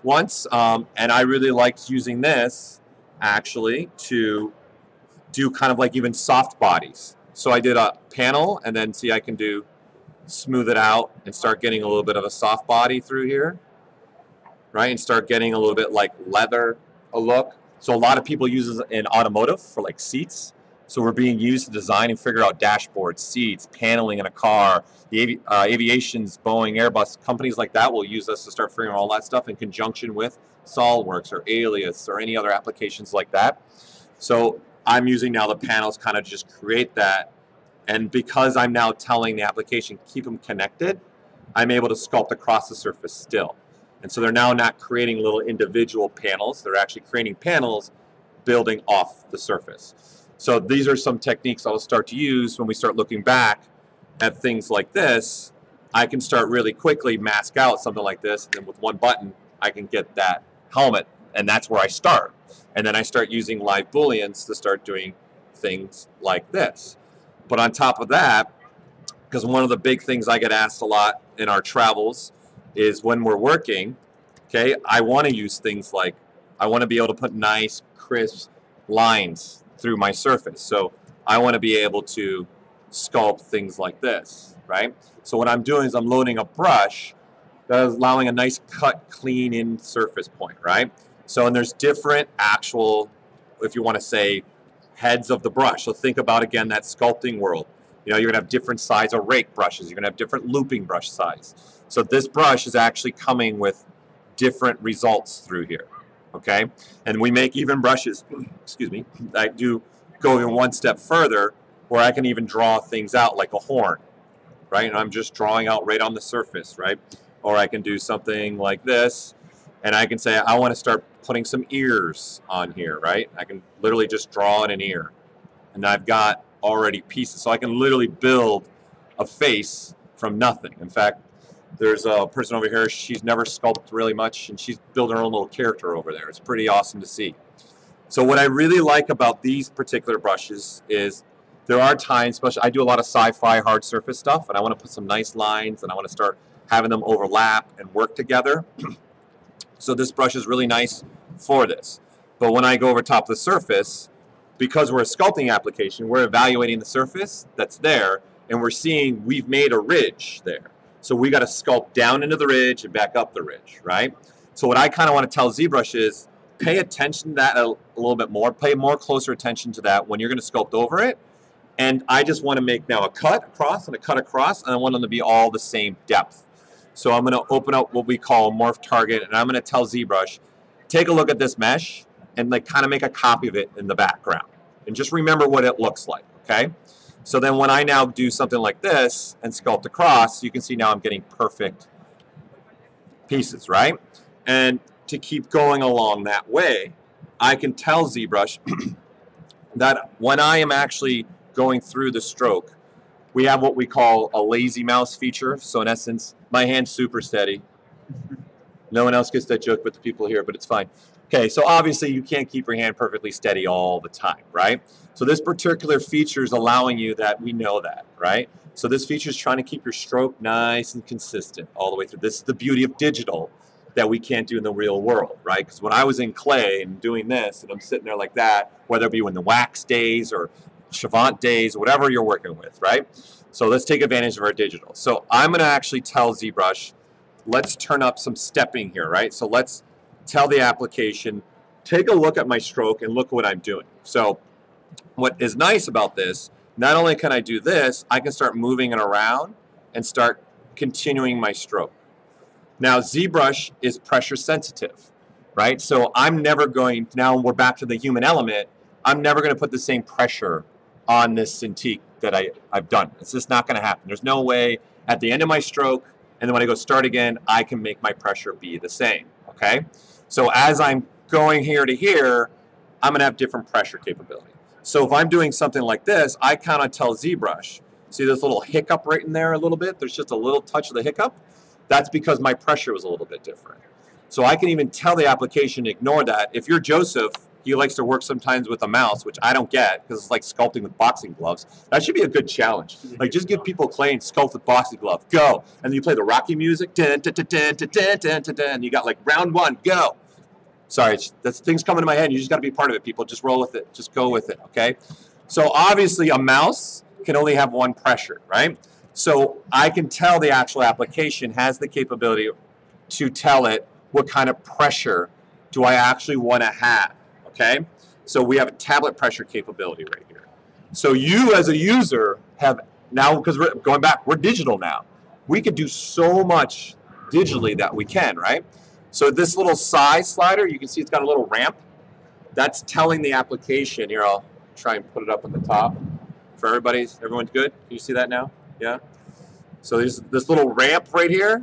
once, and I really liked using this, actually, to do kind of like even soft bodies. So I did a panel, and then see I can do smooth it out and start getting a little bit of a soft body through here, right? And start getting a little bit like leather a look. So a lot of people use it in automotive for like seats. So we're being used to design and figure out dashboards, seats, paneling in a car. The aviations, Boeing, Airbus, companies like that will use us to start figuring all that stuff in conjunction with SolidWorks or Alias or any other applications like that. So I'm using now the panels kind of just create that And because I'm now telling the application keep them connected, I'm able to sculpt across the surface still. And so they're now not creating little individual panels. They're actually creating panels building off the surface. So these are some techniques I'll start to use when we start looking back at things like this. I can start really quickly mask out something like this, and then with one button, I can get that helmet, and that's where I start. And then I start using live Booleans to start doing things like this. But on top of that, because one of the big things I get asked a lot in our travels is when we're working, okay, I want to use things like, I want to be able to put nice, crisp lines through my surface. So I want to be able to sculpt things like this, right? So what I'm doing is I'm loading a brush that is allowing a nice cut, clean in surface point, right? So, and there's different actual, if you want to say, heads of the brush. So think about, again, that sculpting world. You know, you're going to have different size of rake brushes. You're going to have different looping brush size. So this brush is actually coming with different results through here, okay? And we make even brushes, excuse me, that do go even one step further, where I can even draw things out like a horn, right? And I'm just drawing out right on the surface, right? Or I can do something like this, and I can say, I want to start putting some ears on here, right? I can literally just draw in an ear. And I've got already pieces. So I can literally build a face from nothing. In fact, there's a person over here, she's never sculpted really much, and she's building her own little character over there. It's pretty awesome to see. So what I really like about these particular brushes is there are times, especially I do a lot of sci-fi hard surface stuff, and I want to put some nice lines, and I want to start having them overlap and work together. So this brush is really nice for this. But when I go over top of the surface, because we're a sculpting application, we're evaluating the surface that's there, and we're seeing we've made a ridge there. So we got to sculpt down into the ridge and back up the ridge, right? So what I kind of want to tell ZBrush is pay attention to that a little bit more, pay more closer attention to that when you're going to sculpt over it. And I just want to make now a cut across and a cut across, and I want them to be all the same depth. So I'm going to open up what we call Morph Target, and I'm going to tell ZBrush, take a look at this mesh and like kind of make a copy of it in the background. And just remember what it looks like, okay? So then when I now do something like this and sculpt across, you can see now I'm getting perfect pieces, right? And to keep going along that way, I can tell ZBrush that when I am actually going through the stroke, we have what we call a lazy mouse feature. So in essence, my hand's super steady. No one else gets that joke but the people here, but it's fine. Okay, so obviously you can't keep your hand perfectly steady all the time, right? So this particular feature is allowing you that, we know that, right? So this feature is trying to keep your stroke nice and consistent all the way through. This is the beauty of digital that we can't do in the real world, right? Because when I was in clay and doing this, and I'm sitting there like that, whether it be in the wax days or Chavant days, whatever you're working with, right? So let's take advantage of our digital. So I'm going to actually tell ZBrush, let's turn up some stepping here, right? So let's tell the application, take a look at my stroke and look what I'm doing. So what is nice about this, not only can I do this, I can start moving it around and start continuing my stroke. Now ZBrush is pressure sensitive, right? So I'm never going, now we're back to the human element, I'm never going to put the same pressure on this Cintiq that I've done. It's just not going to happen. There's no way at the end of my stroke, and then when I go start again, I can make my pressure be the same, okay? So as I'm going here to here, I'm going to have different pressure capability. So if I'm doing something like this, I kind of tell ZBrush, see this little hiccup right in there a little bit? There's just a little touch of the hiccup. That's because my pressure was a little bit different. So I can even tell the application to ignore that. If you're Joseph, he likes to work sometimes with a mouse, which I don't get because it's like sculpting with boxing gloves. That should be a good challenge. Like just give people clay and sculpt with boxing glove. Go. And then you play the Rocky music. Dun, dun, dun, dun, dun, dun, dun, dun, dun, and you got like round one. Go. Sorry, that's things coming to my head. You just got to be part of it, people. Just roll with it. Just go with it, okay? So obviously a mouse can only have one pressure, right? So I can tell the actual application has the capability to tell it what kind of pressure do I actually want to have, okay? So we have a tablet pressure capability right here. So you as a user have now, because we're going back, we're digital now. We could do so much digitally that we can, right? So this little size slider, you can see it's got a little ramp. That's telling the application, here I'll try and put it up at the top. for everybody? Everyone's good? Can you see that now? Yeah? So there's this little ramp right here.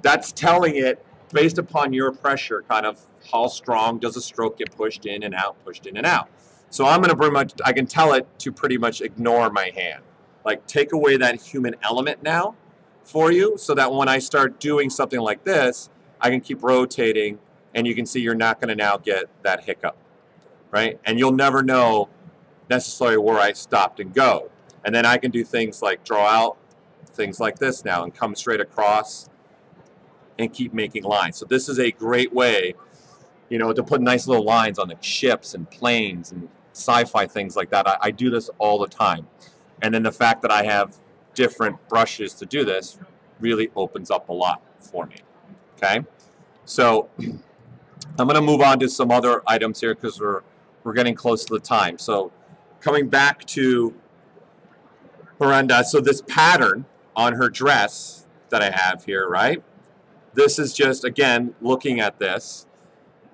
That's telling it, based upon your pressure, kind of how strong does a stroke get pushed in and out, pushed in and out. So I'm going to I can tell it to pretty much ignore my hand. Like, take away that human element now for you, so that when I start doing something like this, I can keep rotating, and you can see you're not going to now get that hiccup, right? And you'll never know necessarily where I stopped and go. And then I can do things like draw out things like this now and come straight across and keep making lines. So this is a great way, you know, to put nice little lines on the ships and planes and sci-fi things like that. I do this all the time. And then the fact that I have different brushes to do this really opens up a lot for me. Okay, so I'm going to move on to some other items here because we're getting close to the time. So coming back to Miranda, so this pattern on her dress that I have here, right? This is just, again, looking at this.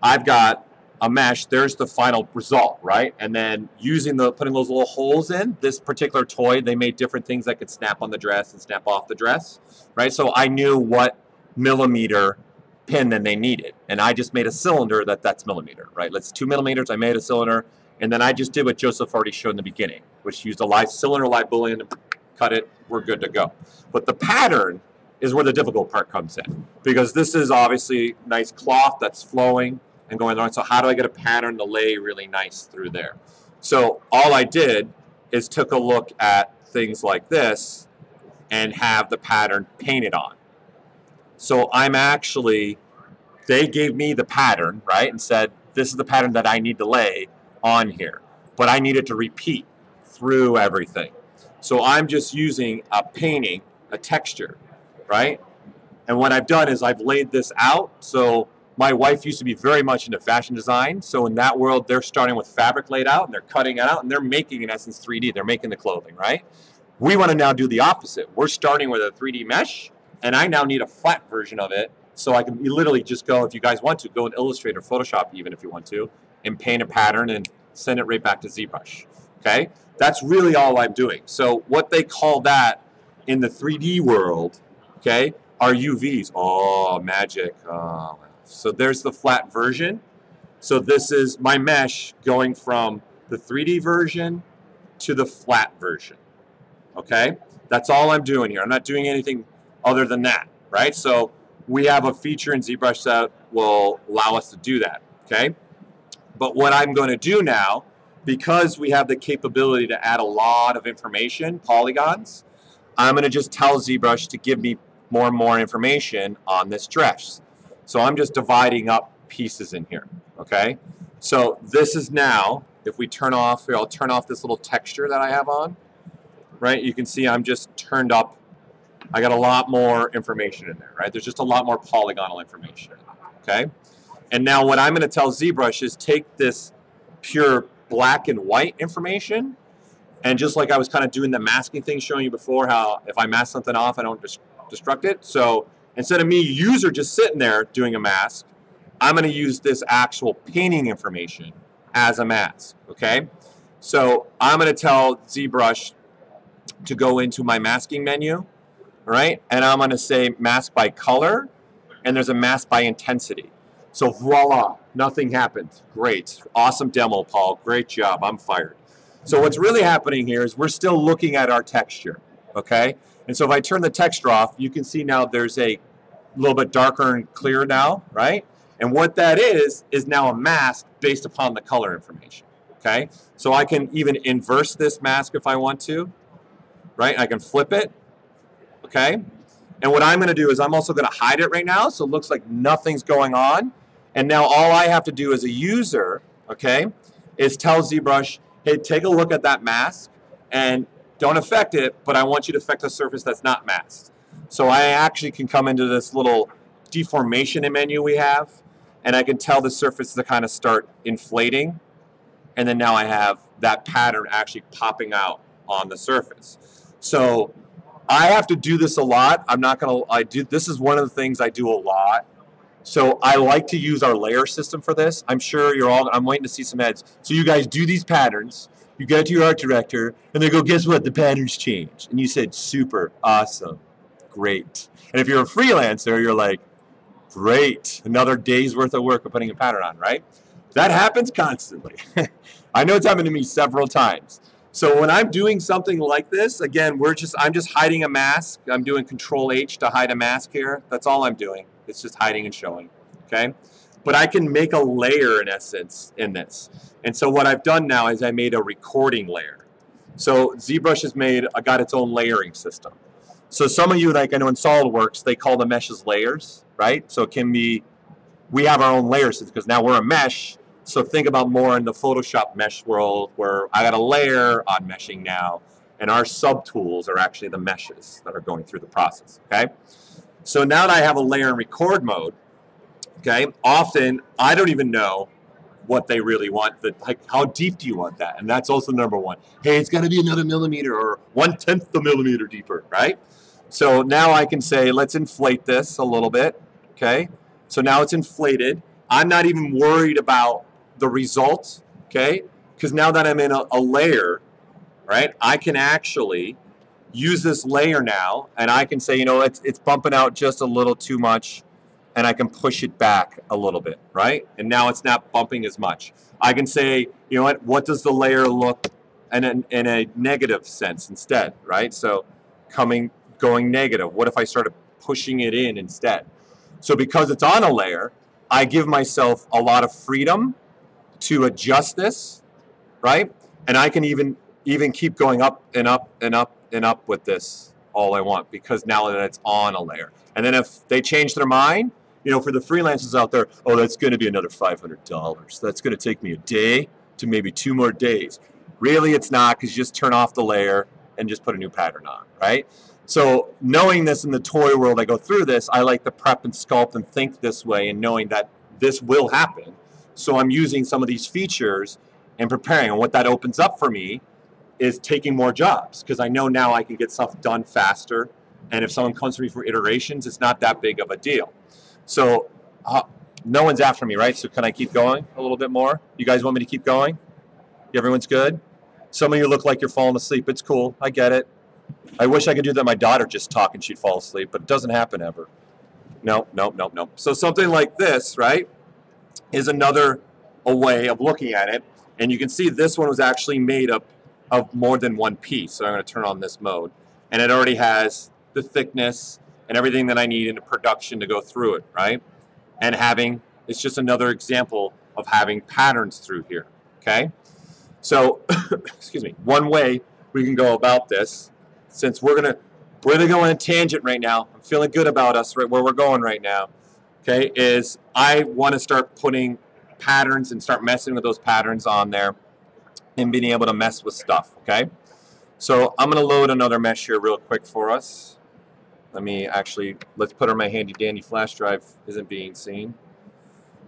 I've got a mesh. There's the final result, right? And then putting those little holes in, this particular toy, they made different things that could snap on the dress and snap off the dress, right? So I knew what millimeter pin then they needed. And I just made a cylinder that's millimeter, right? That's 2 millimeters. I made a cylinder. And then I just did what Joseph already showed in the beginning, which used a live cylinder, live Boolean, cut it, we're good to go. But the pattern is where the difficult part comes in, because this is obviously nice cloth that's flowing and going on. So how do I get a pattern to lay really nice through there? So all I did is took a look at things like this and have the pattern painted on. So they gave me the pattern, right, and said, this is the pattern that I need to lay on here. But I need it to repeat through everything. So I'm just using a painting, a texture, right? And what I've done is I've laid this out. So my wife used to be very much into fashion design. So in that world, they're starting with fabric laid out, and they're cutting it out, and they're making, in essence, 3D. They're making the clothing, right? We want to now do the opposite. We're starting with a 3D mesh, and I now need a flat version of it. So I can literally just go, if you guys want to, go in Illustrator, Photoshop even if you want to, and paint a pattern and send it right back to ZBrush, okay? That's really all I'm doing. So what they call that in the 3D world, okay, are UVs. Oh, magic. Oh. So there's the flat version. So this is my mesh going from the 3D version to the flat version, okay? That's all I'm doing here. I'm not doing anything other than that, right? So we have a feature in ZBrush that will allow us to do that, okay? But what I'm going to do now, because we have the capability to add a lot of information, polygons, I'm going to just tell ZBrush to give me more and more information on this dress. So I'm just dividing up pieces in here, okay? So this is now, if we turn off, here, I'll turn off this little texture that I have on, right? You can see I'm just turned up. I got a lot more information in there, right? There's just a lot more polygonal information, okay? And now what I'm going to tell ZBrush is take this pure black and white information, and just like I was kind of doing the masking thing, showing you before how if I mask something off, I don't destruct it. So instead of me, user, just sitting there doing a mask, I'm going to use this actual painting information as a mask, okay? So I'm going to tell ZBrush to go into my masking menu, right? And I'm going to say mask by color, and there's a mask by intensity. So voila, nothing happened. Great. Awesome demo, Paul. Great job. I'm fired. So what's really happening here is we're still looking at our texture, okay? And so if I turn the texture off, you can see now there's a little bit darker and clear now, right? And what that is now a mask based upon the color information, okay? So I can even inverse this mask if I want to, right? I can flip it, okay? And what I'm going to do is I'm also going to hide it right now, so it looks like nothing's going on. And now all I have to do as a user, okay, is tell ZBrush, hey, take a look at that mask, and don't affect it, but I want you to affect a surface that's not masked. So I actually can come into this little deformation menu we have, and I can tell the surface to kind of start inflating, and then now I have that pattern actually popping out on the surface. So I have to do this a lot. I'm not going to, this is one of the things I do a lot. So I like to use our layer system for this. I'm sure you're all, I'm waiting to see some heads. So you guys do these patterns. You go to your art director, and they go, guess what? The pattern's changed. And you said, super, awesome, great. And if you're a freelancer, you're like, great, another day's worth of work of putting a pattern on, right? That happens constantly. I know it's happened to me several times. So when I'm doing something like this, again, I'm just hiding a mask. I'm doing Control H to hide a mask here. That's all I'm doing. It's just hiding and showing, okay? But I can make a layer in essence in this. And so what I've done now is I made a recording layer. So ZBrush has got its own layering system. So some of you, like I know in SolidWorks, they call the meshes layers, right? So it can be, we have our own layers because now we're a mesh. So think about more in the Photoshop mesh world where I got a layer on meshing now, and our subtools are actually the meshes that are going through the process, okay? So now that I have a layer in record mode, okay, often I don't even know what they really want, like how deep do you want that? And that's also number one. Hey, it's got to be another millimeter or 1/10 a millimeter deeper, right? So now I can say, let's inflate this a little bit, okay? So now it's inflated. I'm not even worried about the results, okay? Because now that I'm in a layer, right, I can actually use this layer now, and I can say, you know, it's bumping out just a little too much, and I can push it back a little bit, right? And now it's not bumping as much. I can say, you know what does the layer look in a negative sense instead, right? So going negative. What if I started pushing it in instead? So because it's on a layer, I give myself a lot of freedom to adjust this, right? And I can even keep going up and up and up and up with this all I want because now that it's on a layer. And then if they change their mind, you know, for the freelancers out there, oh, that's going to be another $500. That's going to take me a day to maybe 2 more days. Really, it's not, because you just turn off the layer and just put a new pattern on, right? So knowing this in the toy world, I go through this, I like to prep and sculpt and think this way and knowing that this will happen. So I'm using some of these features and preparing. And what that opens up for me is taking more jobs because I know now I can get stuff done faster. And if someone comes to me for iterations, it's not that big of a deal. So no one's after me, right? So can I keep going a little bit more? You guys want me to keep going? Everyone's good? Some of you look like you're falling asleep. It's cool. I get it. I wish I could do that. My daughter just talk and she'd fall asleep, but it doesn't happen ever. No. So something like this, right, is a way of looking at it. And you can see this one was actually made up of more than one piece. So I'm going to turn on this mode. And it already has the thickness and everything that I need in the production to go through it, right? And it's just another example of having patterns through here, okay? So, excuse me, one way we can go about this, since we're gonna go on a tangent right now, I'm feeling good about us right where we're going right now, okay, is I want to start putting patterns and start messing with those patterns on there and being able to mess with stuff, okay? So I'm gonna load another mesh here real quick for us. Let's put on my handy dandy flash drive isn't being seen.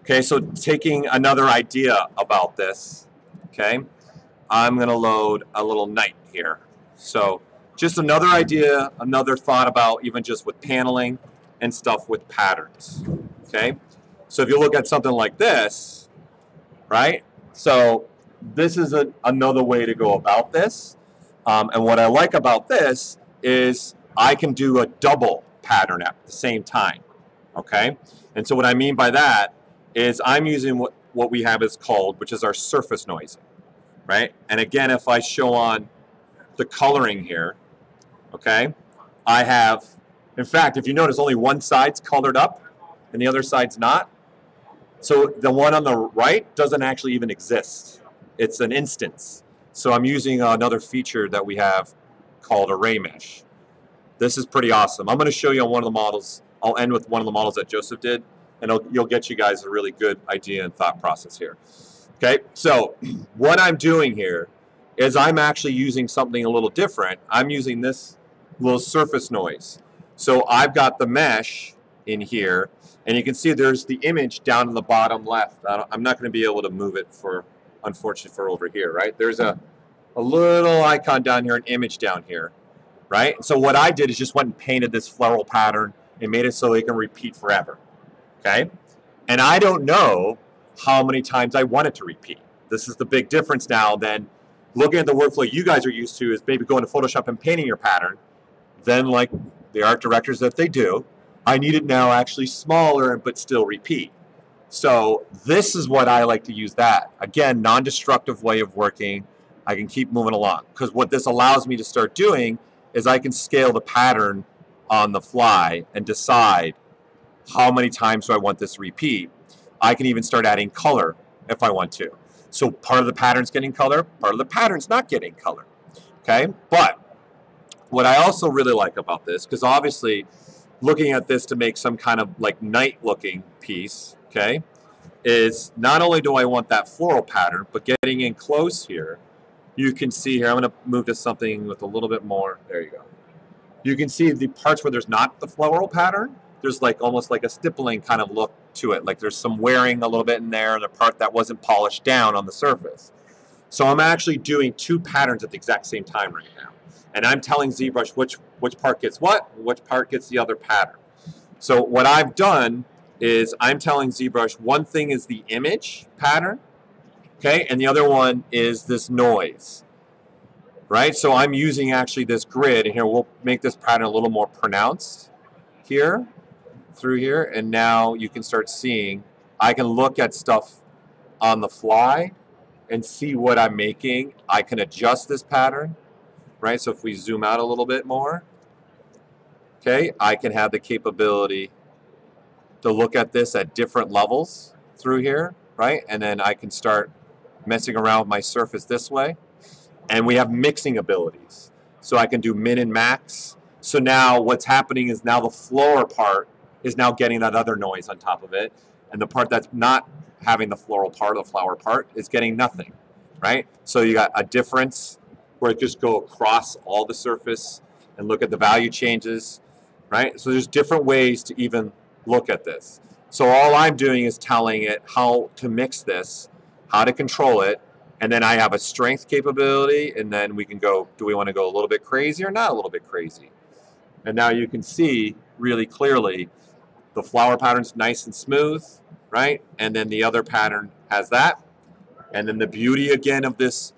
Okay, so taking another idea about this, okay, I'm gonna load a little night here. So just another idea, another thought about even just with paneling and stuff with patterns, okay? So if you look at something like this, right? So this is another way to go about this. And what I like about this is I can do a double pattern at the same time, okay? And so what I mean by that is I'm using what we have is called, which is our surface noising, right? And again, if I show on the coloring here, okay, I have, in fact, if you notice, only one side's colored up and the other side's not. So the one on the right doesn't actually even exist. It's an instance. So I'm using another feature that we have called array mesh. This is pretty awesome. I'm going to show you on one of the models. I'll end with one of the models that Joseph did, and you'll get you guys a really good idea and thought process here. Okay, so what I'm doing here is I'm actually using something a little different. I'm using this little surface noise. So I've got the mesh in here, and you can see there's the image down in the bottom left. I'm not going to be able to move it unfortunately for over here, right? There's a little icon down here, an image down here, right? So what I did is just went and painted this floral pattern and made it so it can repeat forever, okay? And I don't know how many times I want it to repeat. This is the big difference now than looking at the workflow you guys are used to is maybe going to Photoshop and painting your pattern. Then, like the art directors that they do, I need it now actually smaller but still repeat. So this is what I like to use that. Again, non-destructive way of working. I can keep moving along. Because what this allows me to start doing is I can scale the pattern on the fly and decide how many times do I want this to repeat. I can even start adding color if I want to. So part of the pattern's getting color, part of the pattern's not getting color. Okay? But what I also really like about this, because obviously looking at this to make some kind of like night looking piece, okay, is not only do I want that floral pattern, but getting in close here, you can see here, I'm going to move to something with a little bit more, there you go. You can see the parts where there's not the floral pattern, there's like almost like a stippling kind of look to it, like there's some wearing a little bit in there, the part that wasn't polished down on the surface. So I'm actually doing two patterns at the exact same time right now. And I'm telling ZBrush which part gets what, which part gets the other pattern. So what I've done is I'm telling ZBrush one thing is the image pattern, okay, and the other one is this noise, right? So I'm using actually this grid, and here we'll make this pattern a little more pronounced here, through here, and now you can start seeing, I can look at stuff on the fly and see what I'm making. I can adjust this pattern, right? So if we zoom out a little bit more, okay, I can have the capability to look at this at different levels through here, right? And then I can start messing around with my surface this way. And we have mixing abilities. So I can do min and max. So now what's happening is now the floral part is now getting that other noise on top of it. And the part that's not having the floral part, the flower part, is getting nothing, right? So you got a difference where it just go across all the surface and look at the value changes, right? So there's different ways to even look at this. So all I'm doing is telling it how to mix this, how to control it, and then I have a strength capability, and then we can go, do we want to go a little bit crazy or not a little bit crazy? And now you can see really clearly the flower pattern's nice and smooth, right? And then the other pattern has that. And then the beauty again of this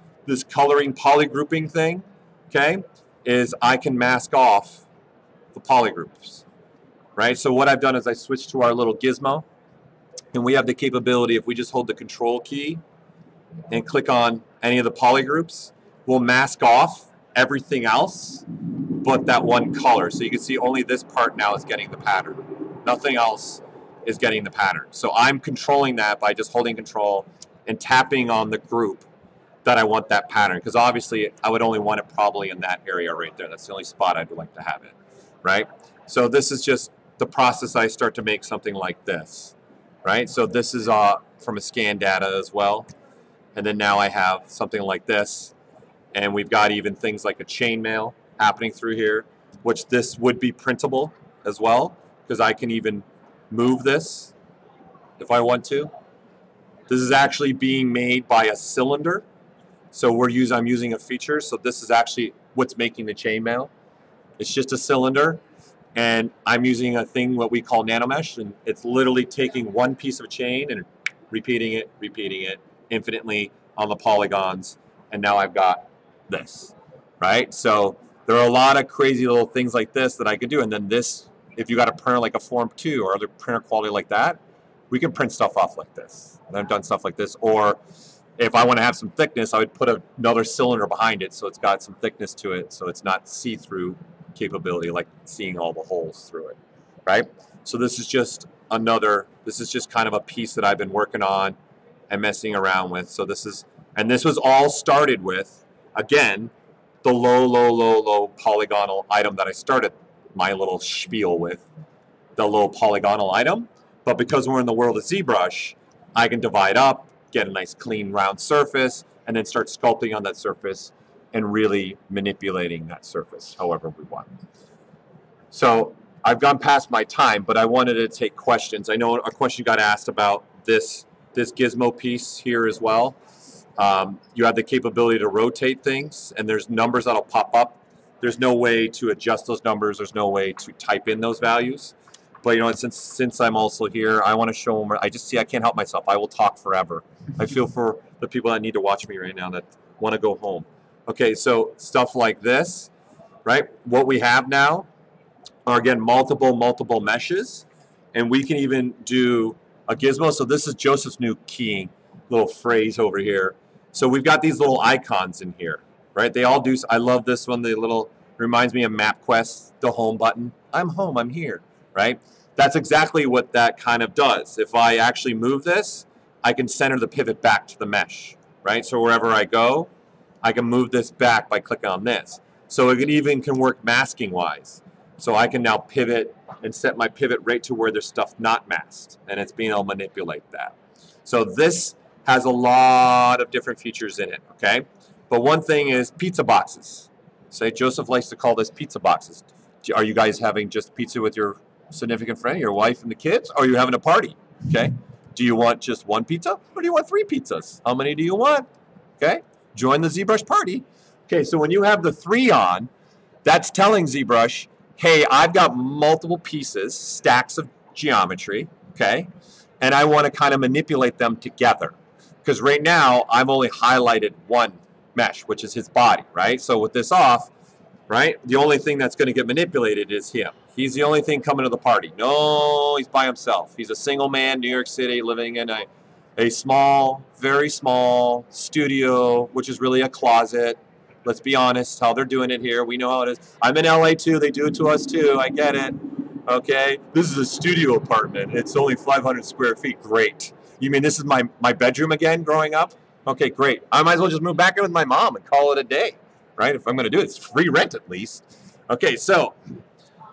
coloring polygrouping thing, okay, is I can mask off the polygroups, right? So what I've done is I switched to our little Gizmo, and we have the capability, if we just hold the control key and click on any of the polygroups, we'll mask off everything else but that one color. So you can see only this part now is getting the pattern. Nothing else is getting the pattern. So I'm controlling that by just holding control and tapping on the group that I want that pattern, because obviously I would only want it probably in that area right there. That's the only spot I'd like to have it, right? So this is just the process I start to make something like this, right? So this is from a scan data as well. And then now I have something like this, and we've got even things like a chainmail happening through here, which this would be printable as well, because I can even move this if I want to. This is actually being made by a cylinder. So I'm using a feature. So this is actually what's making the chainmail. It's just a cylinder, and I'm using a thing what we call nanomesh, and it's literally taking one piece of chain and repeating it infinitely on the polygons, and now I've got this, right? So there are a lot of crazy little things like this that I could do, and then this, if you got a printer like a Form 2 or other printer quality like that, we can print stuff off like this. And I've done stuff like this, or if I want to have some thickness, I would put another cylinder behind it so it's got some thickness to it, so it's not see-through capability, like seeing all the holes through it, right? So this is just kind of a piece that I've been working on and messing around with. So this was all started with, again, the low polygonal item that I started my little spiel with, the low polygonal item. But because we're in the world of ZBrush, I can divide up, get a nice clean round surface, and then start sculpting on that surface and really manipulating that surface however we want. So I've gone past my time, but I wanted to take questions. I know a question got asked about this Gizmo piece here as well. You have the capability to rotate things, and there's numbers that'll pop up. There's no way to adjust those numbers. There's no way to type in those values. But you know, since I'm also here, I want to show them. I can't help myself. I will talk forever. I feel for the people that need to watch me right now that want to go home. Okay, so stuff like this, right? What we have now are, again, multiple meshes. And we can even do a gizmo. So this is Joseph's new keying little phrase over here. So we've got these little icons in here, right? They all do. I love this one. The little reminds me of MapQuest, the home button. I'm home, I'm here, right? That's exactly what that kind of does. If I actually move this, I can center the pivot back to the mesh, right? So wherever I go, I can move this back by clicking on this. So it even can work masking wise. So I can now pivot and set my pivot right to where there's stuff not masked, and it's being able to manipulate that. So this has a lot of different features in it, okay? But one thing is pizza boxes. Say Joseph likes to call this pizza boxes. Are you guys having just pizza with your significant friend, your wife and the kids? Or are you having a party, okay? Do you want just one pizza, or do you want 3 pizzas? How many do you want, okay? Join the ZBrush party. Okay, so when you have the 3 on, that's telling ZBrush, hey, I've got multiple pieces, stacks of geometry, okay? And I want to kind of manipulate them together. Because right now, I've only highlighted one mesh, which is his body, right? So with this off, right, the only thing that's going to get manipulated is him. He's the only thing coming to the party. No, he's by himself. He's a single man, New York City, living in a small, very small studio, which is really a closet. Let's be honest, how they're doing it here. We know how it is. I'm in LA too. They do it to us too. I get it. Okay. This is a studio apartment. It's only 500 square feet. Great. You mean this is my bedroom again growing up? Okay, great. I might as well just move back in with my mom and call it a day, right? If I'm going to do it, it's free rent at least. Okay, so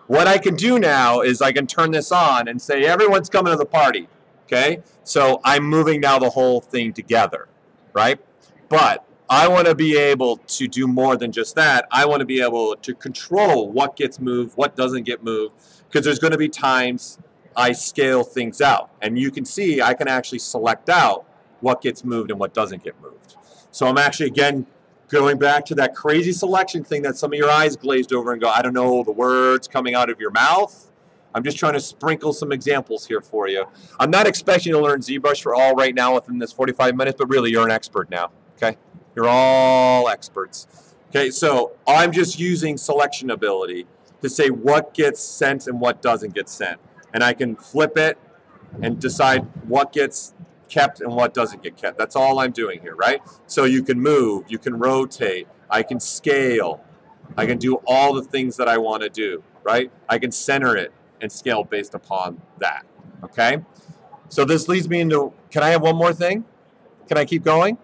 what I can do now is I can turn this on and say everyone's coming to the party. Okay, so I'm moving now the whole thing together, right? But I want to be able to do more than just that. I want to be able to control what gets moved, what doesn't get moved, because there's going to be times I scale things out. And you can see I can actually select out what gets moved and what doesn't get moved. So I'm actually, again, going back to that crazy selection thing that some of your eyes glazed over and go, I don't know the words coming out of your mouth. I'm just trying to sprinkle some examples here for you. I'm not expecting you to learn ZBrush for all right now within this 45 minutes, but really you're an expert now, okay? You're all experts. Okay, so I'm just using selection ability to say what gets sent and what doesn't get sent. And I can flip it and decide what gets kept and what doesn't get kept. That's all I'm doing here, right? So you can move, you can rotate, I can scale, I can do all the things that I want to do, right? I can center it and scale based upon that, okay? So this leads me into, can I have one more thing? Can I keep going?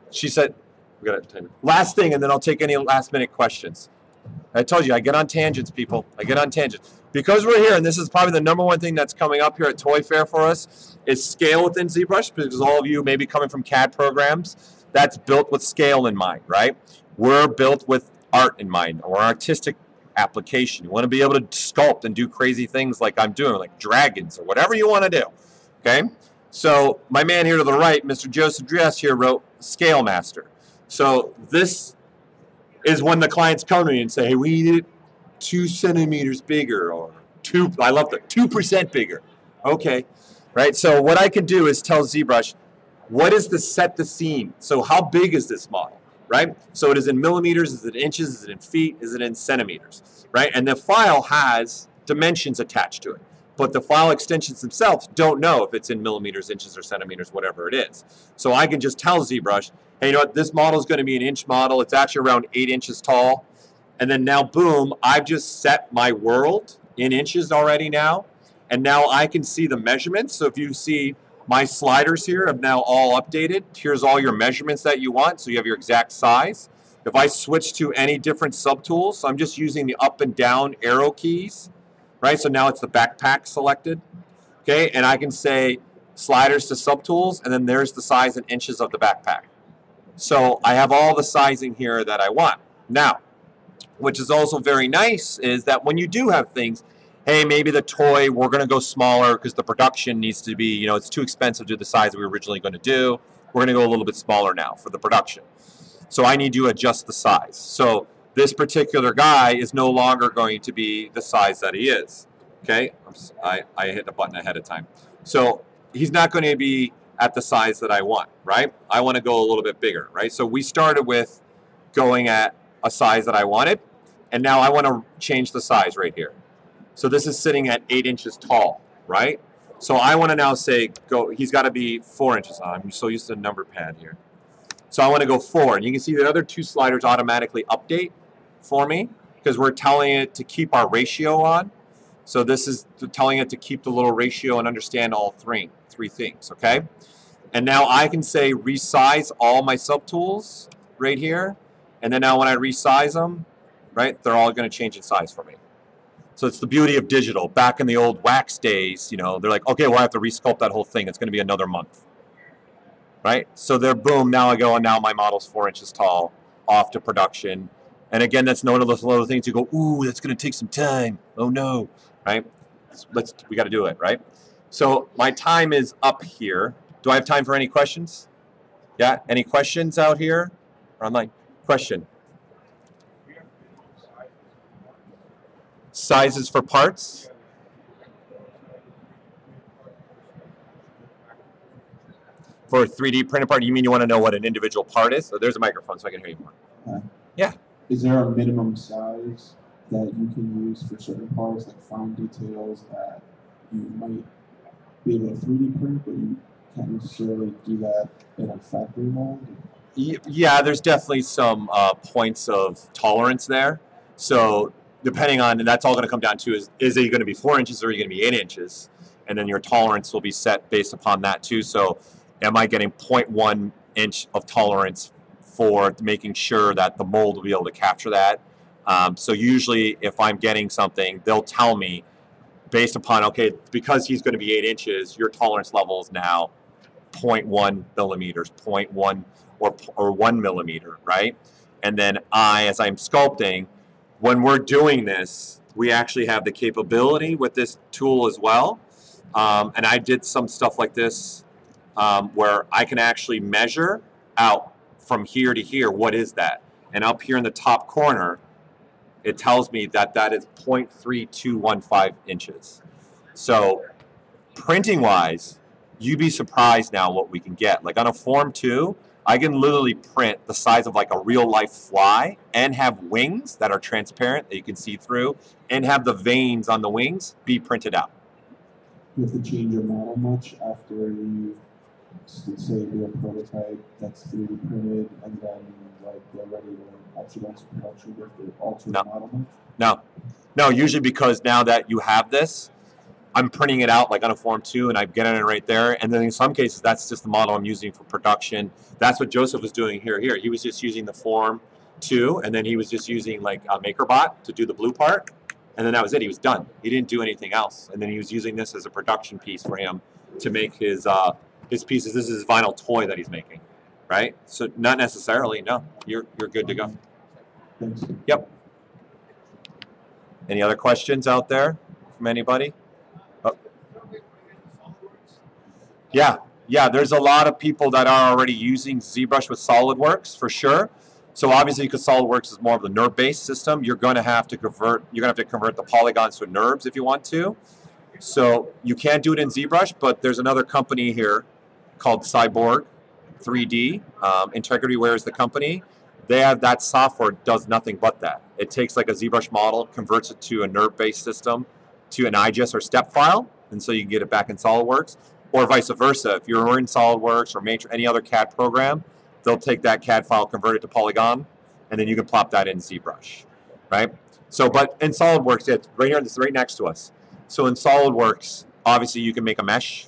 She said, we got time. Last thing, and then I'll take any last minute questions. I told you, I get on tangents, people. I get on tangents. Because we're here, and this is probably the number one thing that's coming up here at Toy Fair for us, is scale within ZBrush, because all of you may be coming from CAD programs. That's built with scale in mind, right? We're built with art in mind, or artistic application. You want to be able to sculpt and do crazy things like I'm doing, like dragons, or whatever you want to do, okay? So my man here to the right, Mr. Joseph Dress here, wrote Scale Master. So this is when the clients come to me and say, hey, we need it 2 centimeters bigger, or 2, I love that, 2% bigger. Okay, right? So what I can do is tell ZBrush, what is the set the scene? So how big is this model, right? So it is in millimeters, is it in inches, is it in feet, is it in centimeters, right? And the file has dimensions attached to it. But the file extensions themselves don't know if it's in millimeters, inches, or centimeters, whatever it is. So I can just tell ZBrush, hey, you know what, this model is going to be an inch model. It's actually around 8 inches tall. And then now, boom, I've just set my world in inches already now. And now I can see the measurements. So if you see my sliders here have now all updated. Here's all your measurements that you want. So you have your exact size. If I switch to any different subtools, so I'm just using the up and down arrow keys. Right, so now it's the backpack selected, okay, and I can say sliders to subtools, and then there's the size in inches of the backpack. So I have all the sizing here that I want. Now, which is also very nice is that when you do have things, hey, maybe the toy, we're going to go smaller because the production needs to be, you know, it's too expensive to do the size we were originally going to do. We're going to go a little bit smaller now for the production. So I need to adjust the size. So this particular guy is no longer going to be the size that he is, okay? I hit the button ahead of time. So he's not going to be at the size that I want, right? I want to go a little bit bigger, right? So we started with going at a size that I wanted, and now I want to change the size right here. So this is sitting at 8 inches tall, right? So I want to now say, he's got to be 4 inches. I'm so used to the number pad here. So I want to go 4, and you can see the other 2 sliders automatically update for me because we're telling it to keep our ratio on. So this is telling it to keep the little ratio and understand all three things, okay? And now I can say resize all my subtools right here. And then now when I resize them, right, they're all going to change in size for me. So it's the beauty of digital. Back in the old wax days, you know, they're like, okay, well, I have to resculpt that whole thing. It's going to be another month, right? So they're, boom, now I go, and now my model's 4 inches tall, off to production. And again, that's one of those little things you go, ooh, that's going to take some time. Oh, no, right? We got to do it, right? So my time is up here. Do I have time for any questions? Yeah, any questions out here? Or online? Question. Sizes for parts? For a 3D printed part, you mean you want to know what an individual part is? So there's a microphone so I can hear you more. Yeah. Is there a minimum size that you can use for certain parts, like fine details that you might be able to 3D print, but you can't necessarily do that in a factory mold? Yeah, there's definitely some points of tolerance there. So depending on, and that's all going to come down to is it going to be 4 inches or are you going to be 8 inches? And then your tolerance will be set based upon that too. So am I getting 0.1 inch of tolerance for making sure that the mold will be able to capture that? So usually if I'm getting something, they'll tell me based upon, okay, because he's going to be 8 inches, your tolerance level is now 0.1 millimeters, 0.1 or 1 millimeter, right? And then as I'm sculpting, when we're doing this, we actually have the capability with this tool as well. And I did some stuff like this where I can actually measure out from here to here, what is that? And up here in the top corner, it tells me that that is 0.3215 inches. So printing-wise, you'd be surprised now what we can get. Like on a Form 2, I can literally print the size of like a real-life fly and have wings that are transparent that you can see through and have the veins on the wings be printed out. You have to change your model much after you, say, do a prototype that's 3D printed and then like they're ready to actually go into production. You have to alter the model much? No, usually because now that you have this, I'm printing it out like on a Form 2 and I'm getting it right there. And then in some cases, that's just the model I'm using for production. That's what Joseph was doing here. He was just using the Form 2 and then he was just using like a MakerBot to do the blue part. And then that was it. He was done. He didn't do anything else. And then he was using this as a production piece for him to make his pieces. This is his vinyl toy that he's making, right? So not necessarily, no. You're good to go. Thanks. Yep. Any other questions out there from anybody? Oh. Yeah, there's a lot of people that are already using ZBrush with SolidWorks for sure. So obviously, because SolidWorks is more of the NURB-based system, you're going to have to convert the polygons to NURBs if you want to. So you can't do it in ZBrush, but there's another company here called Cyborg 3D. IntegrityWare is the company. They have that software does nothing but that. It takes like a ZBrush model, converts it to a NURB-based system, to an IGES or step file, and so you can get it back in SolidWorks, or vice versa. If you're in SolidWorks or any other CAD program, they'll take that CAD file, convert it to Polygon, and then you can plop that in ZBrush, right? So, but in SolidWorks, it's right here, it's right next to us. So in SolidWorks, obviously you can make a mesh,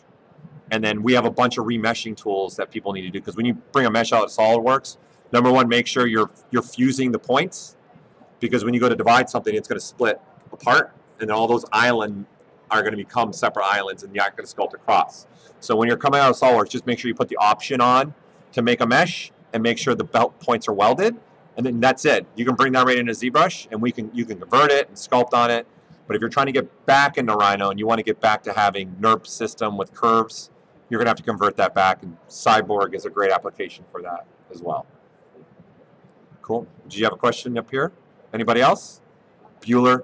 and then we have a bunch of remeshing tools that people need to do, because when you bring a mesh out of SolidWorks, number one, make sure you're fusing the points, because when you go to divide something, it's going to split apart, and then all those islands are going to become separate islands, and you're not going to sculpt across. So when you're coming out of SolidWorks, just make sure you put the option on to make a mesh, and make sure the belt points are welded, and then that's it. You can bring that right into ZBrush, and you can convert it and sculpt on it. But if you're trying to get back into Rhino and you want to get back to having NURB system with curves, you're going to have to convert that back, and Cyborg is a great application for that as well. Cool. Do you have a question up here? Anybody else? Bueller,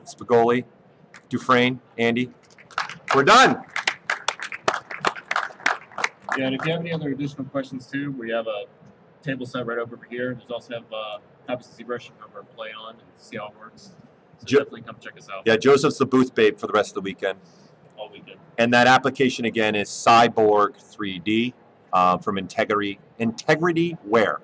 Spigoli, Dufresne, Andy? We're done. Yeah, and if you have any other additional questions too, we have a table set right over here. There's also have copies of ZBrush you can go over and play on and see how it works. So definitely come check us out. Yeah, Joseph's the booth babe for the rest of the weekend. All weekend. And that application again is Cyborg 3D from Integrity Ware.